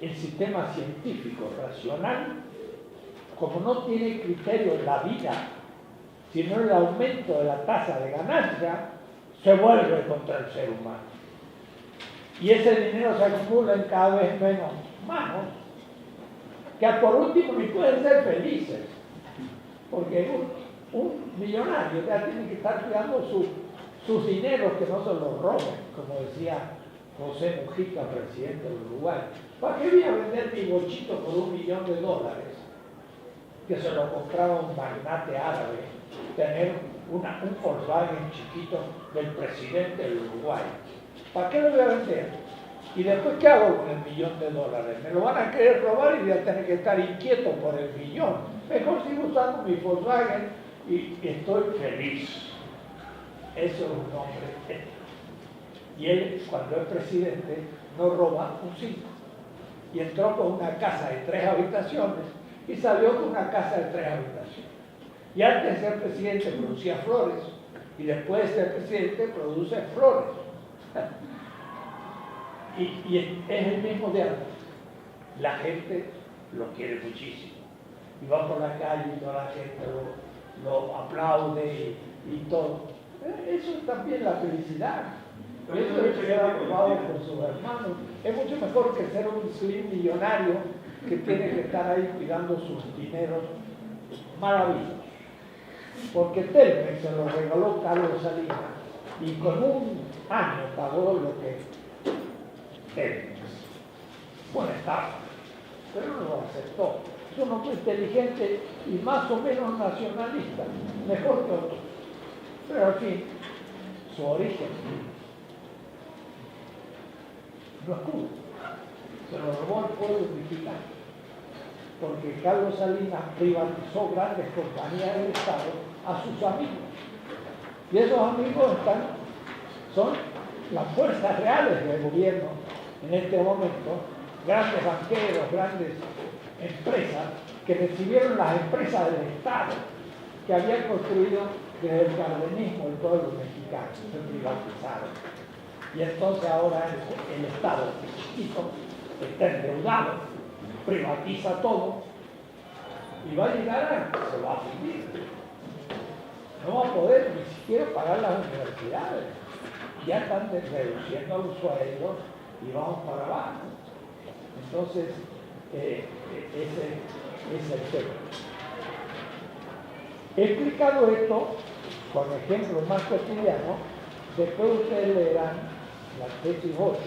El sistema científico racional, como no tiene criterio en la vida, sino el aumento de la tasa de ganancia, se vuelve contra el ser humano. Y ese dinero se acumula en cada vez menos manos, que por último ni pueden ser felices, porque un millonario ya tiene que estar cuidando sus dineros, que no se los roben, como decía José Mujica, presidente del Uruguay. ¿Para qué voy a vender mi bochito por $1 millón? Que se lo compraba un magnate árabe, tener un Volkswagen chiquito del presidente del Uruguay. ¿Para qué lo voy a vender? ¿Y después qué hago con el $1 millón? Me lo van a querer robar y voy a tener que estar inquieto por el $1 millón. Mejor sigo usando mi Volkswagen y estoy feliz. Eso es un hombre ético. Y él, cuando es presidente, no roba un 5. Y entró con una casa de 3 habitaciones y salió con una casa de 3 habitaciones. Y antes de ser presidente producía flores y después de ser presidente produce flores. Y es el mismo de antes. La gente lo quiere muchísimo. Y va por la calle y toda la gente lo aplaude y todo. Eso es también la felicidad. Eso es quedar ocupado con sus hermanos. Es mucho mejor que ser un slim millonario que tiene que estar ahí cuidando sus dineros maravillosos. Porque Telmex se lo regaló Carlos Salinas y con un año pagó lo que Telmex. Bueno, estaba, pero no lo aceptó. Es un hombre inteligente y más o menos nacionalista, mejor que otros. Pero al fin, su origen no es Cuba, se lo robó al pueblo mexicano, porque Carlos Salinas privatizó grandes compañías del Estado a sus amigos. Y esos amigos son las fuerzas reales del gobierno en este momento, grandes banqueros, grandes empresas que recibieron las empresas del Estado que habían construido desde el cardenismo el pueblo mexicano, se privatizaron. Y entonces ahora el Estado chiquito está endeudado, privatiza todo y va a llegar a, se va a fundir. No va a poder ni siquiera pagar las universidades. Ya están reduciendo los sueldos y vamos para abajo. Entonces, ese es el tema. He explicado esto con ejemplos más cotidianos. Después ustedes leerán la tesis 8,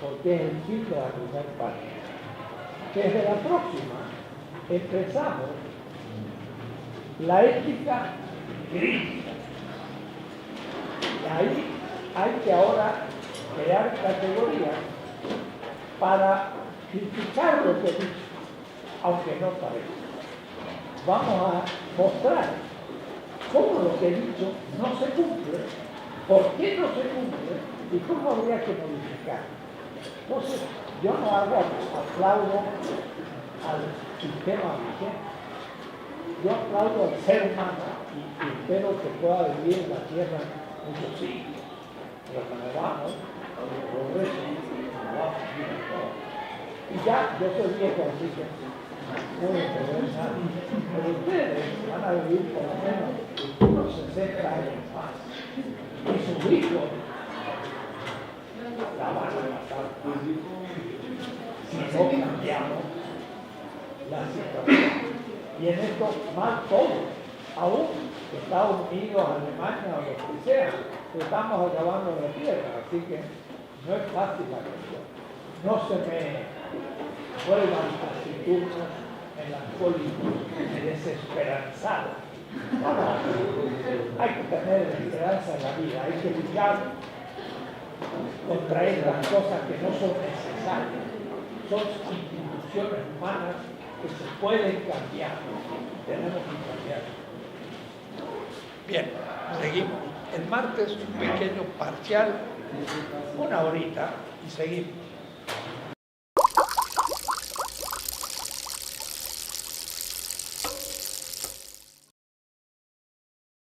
porque es el fin de la primera parte. Desde la próxima empezamos la ética crítica. Y ahí hay que ahora crear categorías para criticar lo que he dicho, aunque no parezca. Vamos a mostrar cómo lo que he dicho no se cumple, por qué no se cumple y cómo habría que modificar. Entonces, yo no aplaudo al sistema vigente, yo aplaudo al ser humano y espero que pueda vivir en la tierra muchos siglos. Pero cuando vamos, el progreso nos va a vivir todo. Y ya, yo soy viejo, así que no voy a perder nada. Pero ustedes van a vivir por lo menos unos 60 años más. Y sus hijos la van a matar. Si no cambiamos la situación. Y en esto mal todo. Aún Estados Unidos, Alemania o lo que sea, estamos acabando la tierra. Así que no es fácil la cuestión. No se me vuelvan taciturnos, melancólicos, desesperanzados. No, hay que tener esperanza en la vida, hay que luchar contra estas cosas que no son necesarias. Son instituciones humanas que se pueden cambiar. Tenemos que cambiar. Bien, seguimos. El martes un pequeño parcial, una horita, y seguimos.